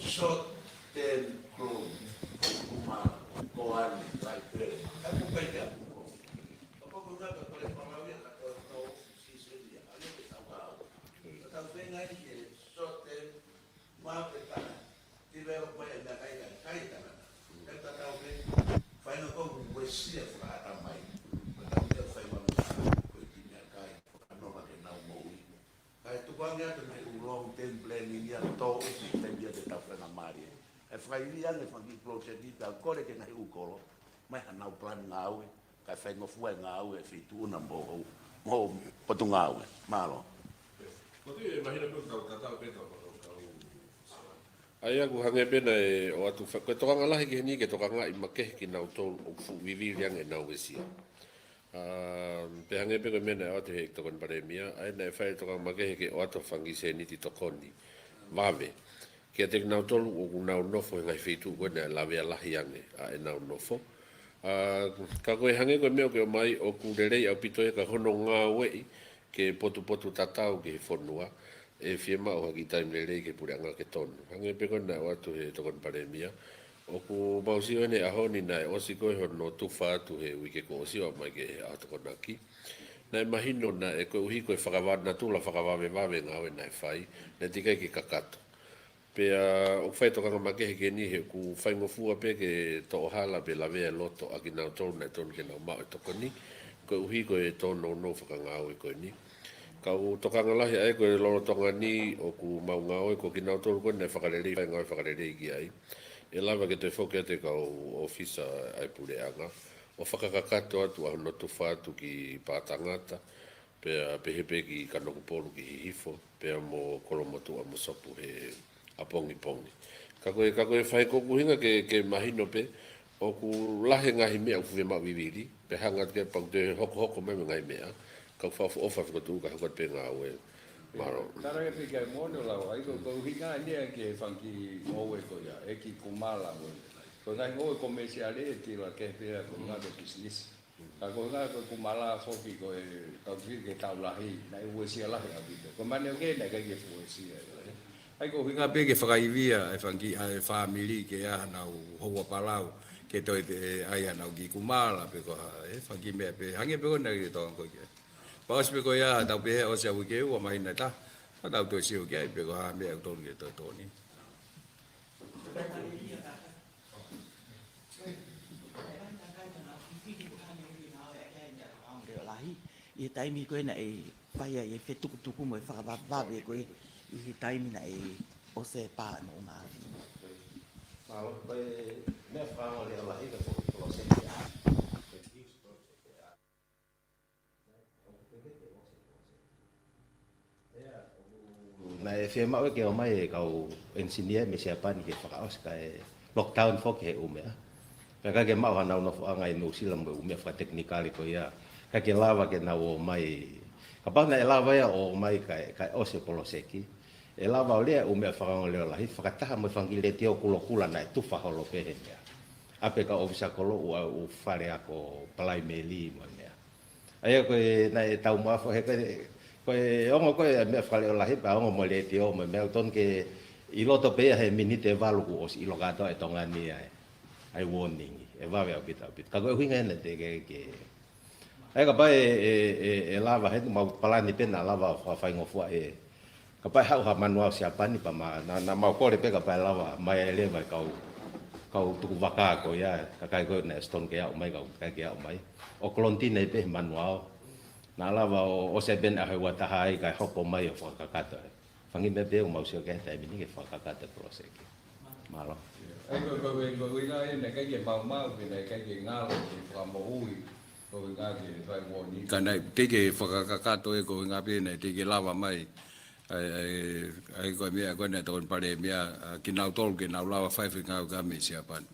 Short term growth. Kuma ko ani like that. Aku kaya ko. Apa ko na ka pare pamawi ka to si dia. Ano ke tawa. Ta venga ni short term market. Develop by na kai ta. Kata ta ke final ko wesia fra ta mai. Mata dia fai ma ko tinya kai. Ano ka na mo. Kai tu ko nga to long term planning ya to si dia de ta fra na mari. E whairia ne whangi project i tau kore ke nahi ukoro, mai hanau plan ngāue, kai whaingo fuai ngāue e whitu una mo potu ngāue, mālo. Ko tu e mahina pe tau tatau pe tau ai aku hange pena e o atu ko tokanga lahi ki ni ke tokanga i make ki nau tol o fu vivi riang e nau wesia. Pe hange pe ko mena o te he tokon paremia, ai na fai tokanga make ke o atu whangi se ni ti tokoni. Vave. Kia te nau tolu o nau nofo e ngai whitu koe nea lawea lahi ange a e nau nofo. Ka koe hange koe meo ke o mai o kurerei au pito e ka hono ngā wei ke potu tatau ke he whonua e whiema o haki taim lerei ke pure anga ke tonu. Hange pe koe nea watu he tokon paremia. O ku mausio ene ahoni na e osi koe hono tuwha atu he wike ko osi o mai ke he atokonaki. Na e mahino na e koe uhi koe whakawāna tula whakawawe wawe ngā we na e whai na tikai ke kakato. Pea o whai tokanga makehe ke ni he ku whai ngofua pe ke to ohala pe lawea loto a ki nau tonu na tonu ke nau mao e toko ni. Koe uhi koe tono no whakangau e koe ni. Kau tokanga lahi ai koe lolo tonga ni o ku maunga oi ko kinau tolu koe nei whakarelei whainga whakarelei ki ai. E lawa ke te whoke te kau ofisa ai pureanga. O whakakakato atu a no tuwha atu ki pātangata. Pea pehepe ki kanoku polu ki hihifo. Pea mo kolomotu a mosopu he apongi pongi. Ka koe whai koku hinga ke mahino pe. O ku lahe ngahi mea ku whema wiwiri. Pe hanga ke pau te hoko mai ngai mea. Kau whafu ofa whikotu ka hukat pe ngā ue. Maro. Tara e whikai mono lau, ai ko hinga nia ke whanki ngoe ko ia, e ki kumala mo. Ko ngai ngoe ko mesi ale e tila ke pia ko ngā do business. Ka ko ngā ko kumala whoki ko e tau ki ke tau lahi, nai ue sia lahi a vito. Ko mane o ke nai kai ke ue sia. Ai ko hinga pe ke whakaivia e whanki ai family ke ia nau hoa palau. Ke toi te ai nau ki kumala pe ko e whanki mea pe. Hange pe ko nai ke tau ko ke. Paus pe ko ia tau pe o sia wike ua mai na ta. Pa tau to siu ke pe ko ha me to ke to ni. I taimi koe na e whaia e whetukutuku mo e whakawawe koe i taimi na e o se pā no ngā whina. Malo koe mea whango leo lahi ka whakapolo se na e whia mau ke o mai e kau engineer me se apani ke whakaos ka e lockdown fo ke umea. Ka ke mau hanau no whaanga i New Zealand mo umea whaka teknikali ko ia. Ka ke lava ke na o mai. Ka pau na e lava ia o mai ka o se poloseki. E lava o lea umea whakaonga leo lahi. Whakataha mo whangile te o kulokula na e tuwha holo pehe mea. Ape ka ofisa kolo ua u whare ako palai me li mo mea. Aia koe na e tau mafo he koe ongo koe mea whale o lahi pa ongo mo le te o mo mea ton ke i loto pea he minite valu ku os ilo gato e tonga ni ai warning e vawe au pita. Ka koe huinga hene te ke ai ka pai e lava he mau palani pena lava whawhaingo fua e ka pai hau ha manuao siapa ni pa ma na mau kore pe ka pai lava mai ele vai kau tuku waka ko ia ka kai ko na stone ke au mai ka ke au mai o klontine pe manuao na lava o se ben a wa ta hai ka hopo mai o ka kata fangi me pe o mau sio ke ta mi ni ke fa ka kata proseki malo Ai ko ina e na kai ke mau ke na kai ke ngalo ke fa mo ui. Ko nga ke vai woni. Kana te ke whakakato e ko nga pe na te ke lava mai. Ai ko mea ko na ton pare mea ki nau tol ke nau lava fai nga ga me sia pan.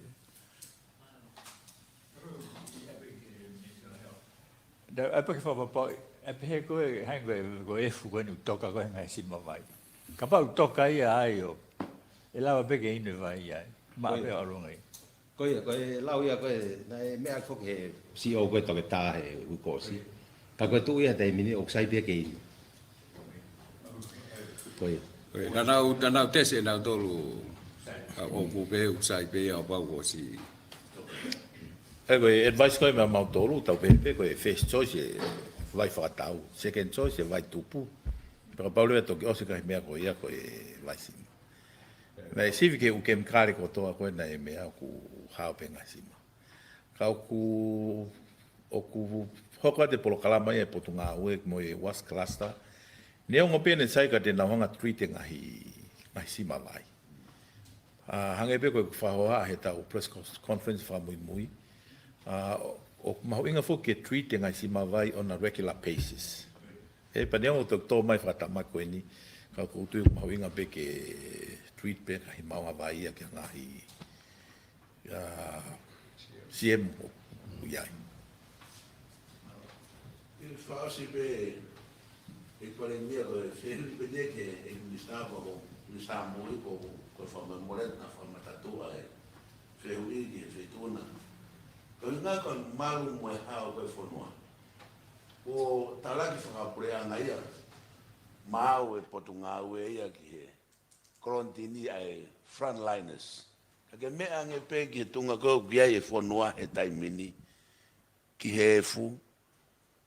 Da apa ke fa apa he ko hai ko e fu ko ni toka ko ngai si mai. Ka pa toka ia ai o. E lava pe ke inu vai ai. Ma pe o rungai. Koe lau ia koe na e mea fo ke si o koe toke tā he ukosi. Ka koe tu ia te mini o ksai pia ke ini. Koe. Na nau tese nau tolu o ku pe usai pe o pa ko si. E koe advice koe mea mau tolu tau pe koe first choice e vai whakatau. Second choice e vai tupu. Pera paule toke ose kai mea koe ia koe vai sima. Na e sivi ke uke mkare ko toa koe na e mea ku hao pe ngasima. Kau ku o ku hoka te polo kalama e potu ngā ue mo e was cluster. Ne o ngopene sai ka te nauhanga treating ngahi sima lai. Hange pe koe ku whahoa he tau press conference wha mui mui. O mahu inga fo ke treating ngahi sima vai on a regular basis. E pa neongo tō mai whakatama koe ni. Kau ku utui mahu inga pe ke tweet pe ngahi maunga vai ia ke ngahi CM o iai. Il fasi pe e quale mia ko feli pe de ke e mi stava moi ko fa memore na fa matatua e feui ke feituna. Ko nga kon malu mo ha ko fonua. O talaki fa prea nga ia. Mau e potunga ue ia ki he. Kolontini ai frontliners. Ke me ange pe ki tunga ko kia e fonua e taimini ki he fu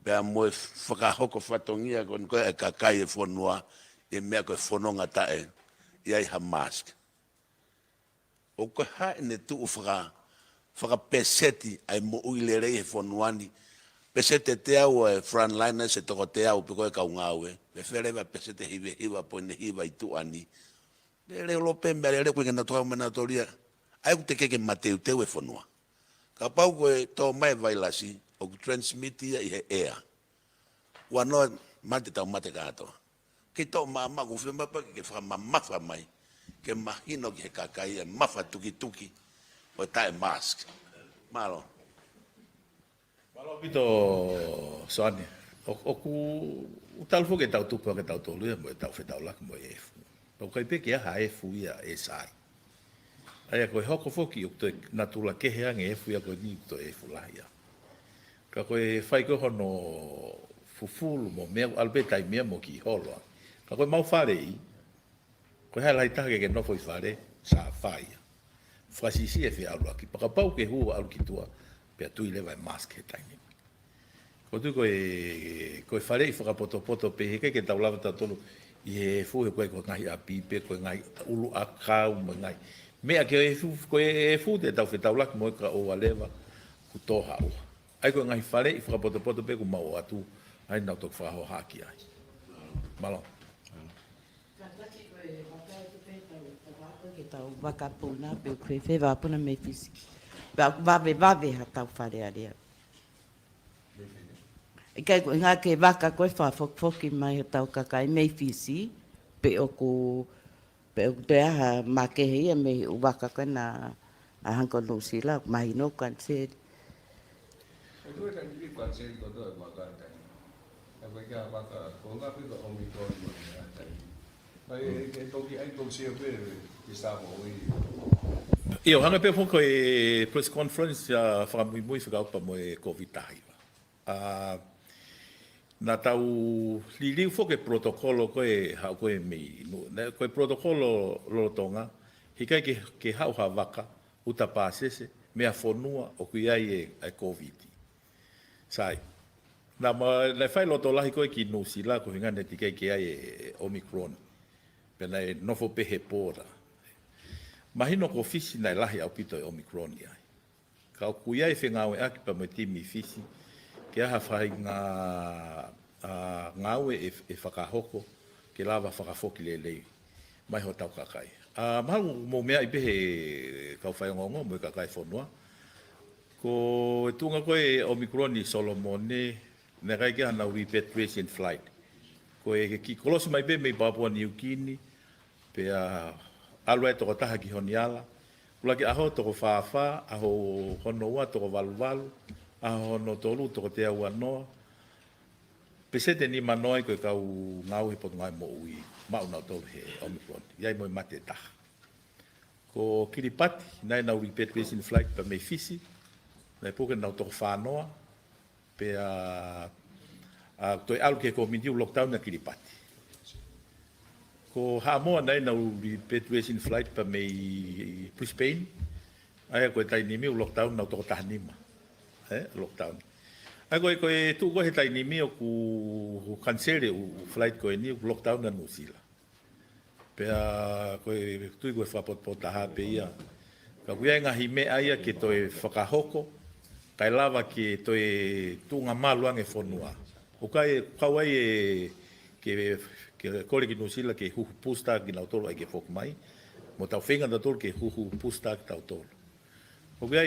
be mo whakahoko whatongia kon ko e kakai e fonua e mea ko e fononga tae ia i ha mask. O ko ha ne tu whakapeseti ai mo uile rei e fonuani pesete te au e frontliner se toko te au piko e kaungau e. Pe fere va pesete hiva po ne hiva i tu ani. Le lo pembe le ko ngena toa mena toria. Ai ku te ke mateu te we fonua. Ka pau ko to mai vai lasi o transmit ia i he air. Wa no mate tau mate ka to. Ke to mama ku fe mapa ke fa mama fa mai. Ke mahino ke kakai e mafa tuki tuki. O tai mask. Malo. Malo pito soane. O ku o tal fo ke tau tupu ke tau tolu mo tau fe tau lak mo e fu. O kai pe ke ha e fu ia e sai. Ai ko hoko foki o te natula ke he ange e fu ia ko ni to e fu la ia. Ka ko e fai ko hono fufulu mo me albeta i me mo ki holo. Ka ko mau fare i. Ko ha lai tage ke no foi fare sa fai. Frasisi e fe alu ki pa pau ke hu alu ki tua pe tu ile vai mask he tai. Ko tu ko e fare i fa poto pe ke taulava ta tolu i fu e ko ngai a pipe ko ngai ulu a kau mo ngai me ke e fu te tau fe taula mo ka o aleva ku toha o ai ko ngai fare i fa poto pe ku mau atu ai na to fa ho haki ai malo Ke tau waka puna pe koe whewa puna me fisiki. Wawe ha tau whare area. E kai koe ngā ke waka koe whafoki mai o tau kakai me fisi pe o te aha makehe ia me o waka koe na a hanko no sila mai no kan se. E tue ka niri kwa tseri ko toi waka tai. E koe kia waka ko ngā pika Omicron mo ni a tai. Mai e toki ai tau sia pe ki sa mo ui. Io hanga pe foko e press conference ya fra mui fica pa mo e covid taiva. Na tau liliu fo ke protocolo ko e ha ko e mi no ko e protocolo lo tonga hika ke ha ha vaka uta pasese me a fonua o ku ai e covid sai na ma le fai lo to lahi ko ki no sila ko hinga ne tike ke ai e omicron pena e no fo pe he pora mahino ko fisi na lahi au pito e omicron ia ka ku ia e fenga o aki pa me timi fisi ke ha fai ngau e whakahoko ke lava whakafoki lelei mai ho tau kakai. Mahu mo mea i pehe kau whai ngongo mo i kakai whanua. Ko tunga koe Omicron i Solomone ne kai ke hana repatriation flight. Ko e ki kolosi mai pe me i Papua New Guinea pe alua e toko taha ki honiala. Kula ki aho toko whawha, aho honoua toko waluwalu, aho no tolu toko te au anoa. Pesete ni manoi koe kau ngau he pot ngai mo ui, mau nau tolu he Omicron. Iai mo i mate taha. Ko Kiripati, nai nau repatriation flight pa mei fisi, nai puke nau toko whanoa, pe toi alu ke ko mindiu lockdown na Kiripati. Ko Hamoa nai nau repatriation flight pa mei Brisbane, ai koe tai nimi lockdown nau toko tahanima. Lockdown. Ai koe tu koe he tai nimi o ku cancele u flight koe ni lockdown na Nusila. Pea koe tui koe whapotpota ha pe ia. Ka kuia ngahi mea ia ke toi whakahoko, kai lava ke toi tunga maluang e whonua. O kai kawai ke kore ki Nusila ke huhu pusta ki nau tolu ai ke whok mai, mo tau whenga na tolu ke huhu pusta ki tau tolu. O kuia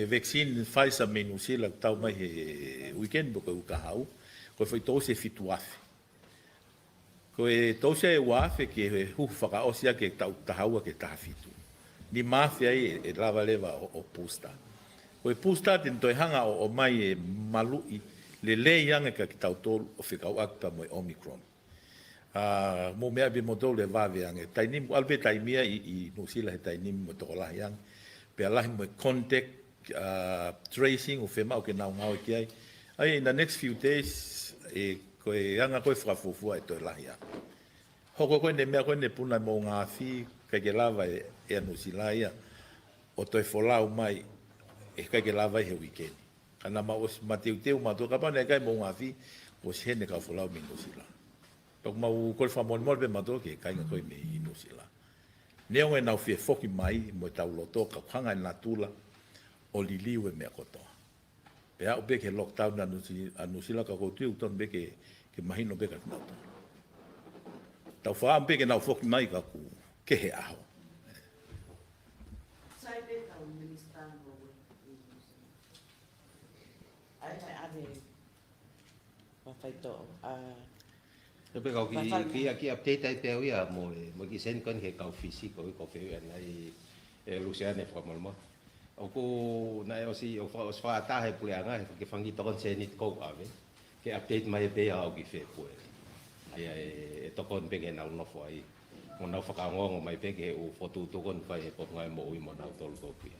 vaccine Pfizer me Nusila tau mai he weekend bo koe ukahau, koe foi tose fitu afe. Koe tose e wafe ke huhu whakaosia ke tau tahaua ke taha fitu. Ni mafe ai e lava leva o pusta. Koe pusta ten toi hanga o mai e malui le yanga ka ki tau tolu o whikau akta mo e Omicron. Mo mea be mo tolu e vave ange. Tainimu, albe taimia i Nusila he tainimu mo toko lahi ange. Pe alahi mo contact tracing o whema o ke nau ngau ki ai. Ai, in the next few days, koe anga koe whakafufua e toi lahi a. Hoko koe ne mea koe ne puna mo ngā whi, kai ke lava e Nusila ia, o toi wholau mai, e kai ke lava he weekend. Kana ma os mateu matua, ka pane kai mo ngā whi, o si hene ka wholau me Nusila. Tok mau koe whamon pe matua ke kai nga koe me i Nusila. Neo e nau fie foki mai mo tau loto ka kanga na tula o liliu e mea kotoa. Pe a be ke lockdown anu sila ka ko tiu ton be ke mahino be ka na. Tau fa be ke na fok mai ka ku ke he aho. Sai be tau minister no. Ai ave. Pa fai to. Tapi kau ki update ai pe ia mo ki sen kon ke kau fisiko ko fe ai Luciane formal mo. Aku na o si o fa ta he puleanga ke fangi to kon senit ko ave. Ke update mai pe au ki fe pu. Ai to kon pe ke na no fo ai. Mo na fa ka ngo mai pe ke o foto to kon fa e po ngai mo i mo na to ko pi.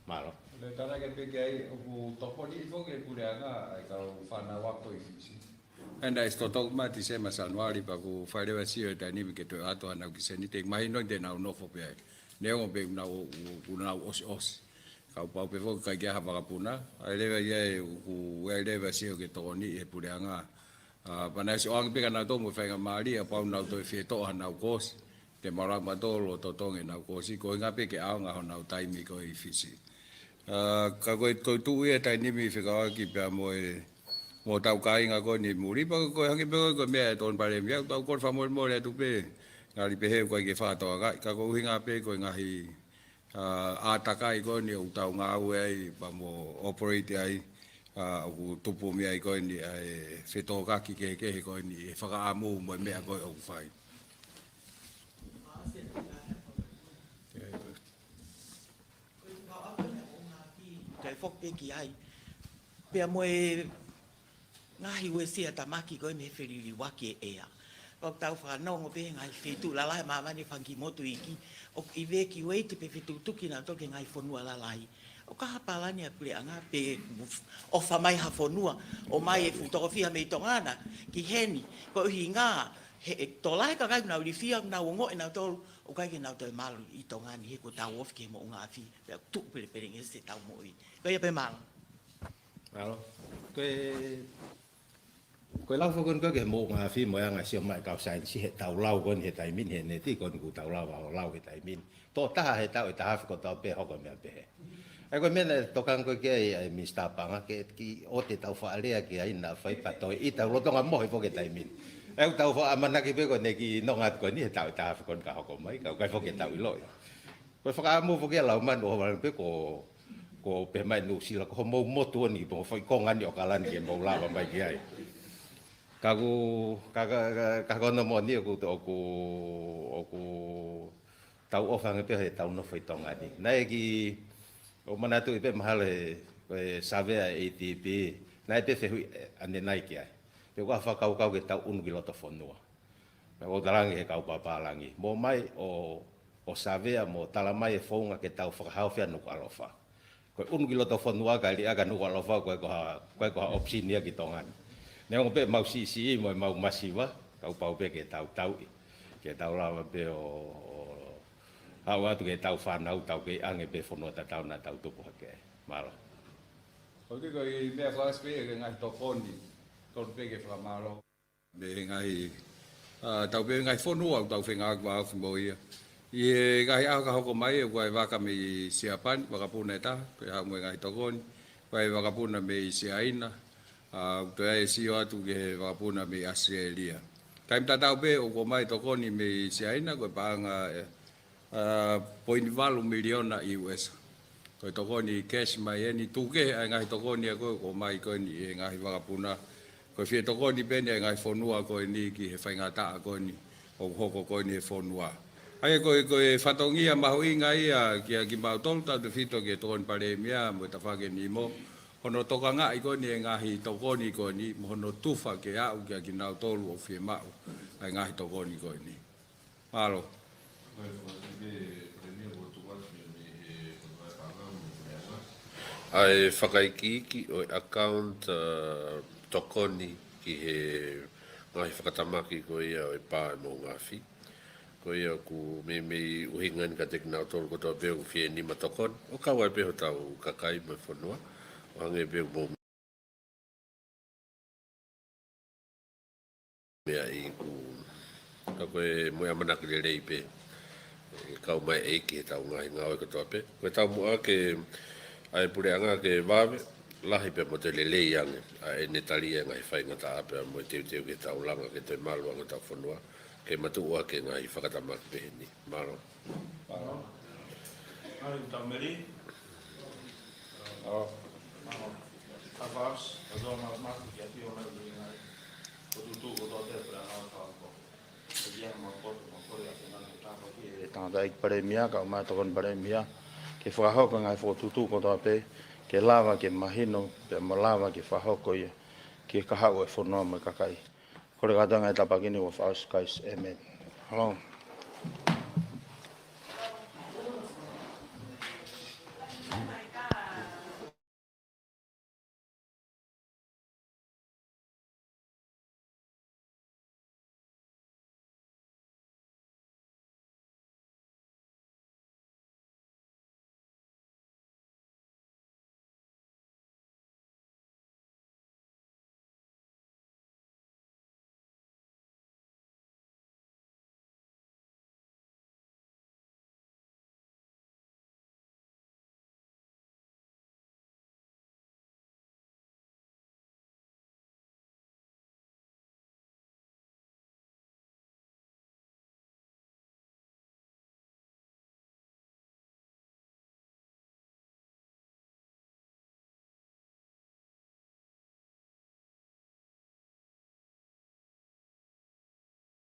Malo. Le tala ke pe ke ai o tokoni fo ke puleanga ai ka fa na wa ko i fisi. Anda esto tok mati se masanuari pa ku fare wa sio ta ni ke to ato ana ki se ni te mai no de na no fo pe ne o pe na o na os ka pa pe fo ka ga ha puna ai le ye ku ai le va sio ke to ni e pureanga pa na so ang pe kana to mo fa nga mari pa na to fe to ana kos te mara ma to lo to tong na ko si ko nga pe ke a nga na tai mi ko i fisi ka ko tu e ta ni mi fe ka ki pe mo tau kai nga ko ni muri pa ko hangi pe ko me ton pare mi tau ko fa mo le tu pe ngari pe he ko ke fa to ka ko hinga pe ko nga hi a takai ko ni u tau nga u ai pa mo operate ai u tupu mi ai ko ni ai fe to ka ki ke ko ni fa ka amu mo me ko o fai Kai fok pe ki ai. Pe mo ngahi we sia tamaki ko me feri waki ea. O tau fa no ngo pe ngai fitu la la mama ni fangi motu iki. O ive ki we te pe fitu tuki na to ke ngai fonua la lai. O ka hapala ni apule anga pe o fa mai ha fonua o mai e fotografia me tongana ki heni ko hinga he to lai ka ka na urifia na ngo na to o ka ke na to malu i tongani he ko tau of ke mo nga fi tu pe pe nge se tau mo i. Ko ia pe mal. Malo. Ko lau fo kon ko ke mo nga fi mo nga si mai ka sai si he tau lau kon he tai min he ne ti kon ku tau lau he tai min. To ta he tau ta ha ko tau pe ho ko me pe. Ai ko men to kan ko ke ai mi sta pa nga ke ki o te tau fa ale ke ai na fai pa to i tau lo to nga mo he fo ke tai min. Ai tau fa amana ki pe ko ne ki no ngat ko ni he tau ta kon ka ho ko mai ka fo ke tau i lo. Ko fa ka mo fo ke lau man o pe ko pe mai nu sila ko mo tu ni po foi ko ngan yo kalan ke mo la ba mai ki ai ka no mo ni ko tau ofang pe he tau no foi tonga ni nai ki o mana tu pe mahal he save ATP nai pe fe ane nai ki ai pe ko fa ka ke tau un kilo to fonua pe ko tarang he ka pa langi mo mai o save mo talamai e fonga ke tau fa ha fe no alofa ko un kilo to fonua ka li aga no alofa ko opsi ni ki tongan ne ngo pe mau si mo mau masiva ka pa pe ke tau la pe o hawa tu ke tau fa na tau ke ange pe fonua ta tau na tau tu po ke malo o ke ko i me fa spe ke ngai to koni to pe ke fa malo be ngai tau pe ngai fonua tau fe nga wa mo ia ye ngai a ka ko mai ko wa ka mi siapan wa ka puna ta pe ha mo ngai to kon wa ka puna me siaina to ai si o tu ke wa puna me Australia kai ta tau pe o ko mai to kon me siaina ko pa nga point valu miliona US ko to kon ni cash mai ni tu ke ngai to kon ni ko mai ko ni ngai wa ka puna ko fi to kon ni pe ni ngai fonua ko ni ki he fa nga ta ko ni o ko ni fonua ai ko fatongia mahuinga ia ki mau tol ta de fito ke ton pare mia mo ta fa ke ni mo ono toka nga i ko ni ngahi to ko ni mono tufa ke a u ki na tol o fi ma ai ngahi to ko ni malo ai whakaiki o account tokoni ki he ngahi whakatamaki ko ia o pā mo ngafi ko ia ku me uhingan ka teknau tol ko to be u fie ni matokon o ka wa be ho tau kakai me fonua o hange be mo me ai ku ka ko mo amana ke le pe ka mai e ki tau ngai ngau ko to pe ko tau mo ke ai pure anga ke vave lahi pe mo te lele yang e ne tali ngai fai ngata ape mo te ke taulanga ke te malu ngata fonua ke matua ke ngai whakatamak pe ni maro. Ai tameri. Avas, azona mas que aqui ona ni ngai. O tutu o tote para na ta ko. Ia ma ko ya na ta ko ki ta dai pare mia ka ma to kon pare mia. Ke whahoko ngai fo tutu ko ta pe ke lava ke mahino pe malava ke whahoko ia ke kahau e whanua mai kakai. Kore katanga e tapakini o whaus kais, amen. Hello.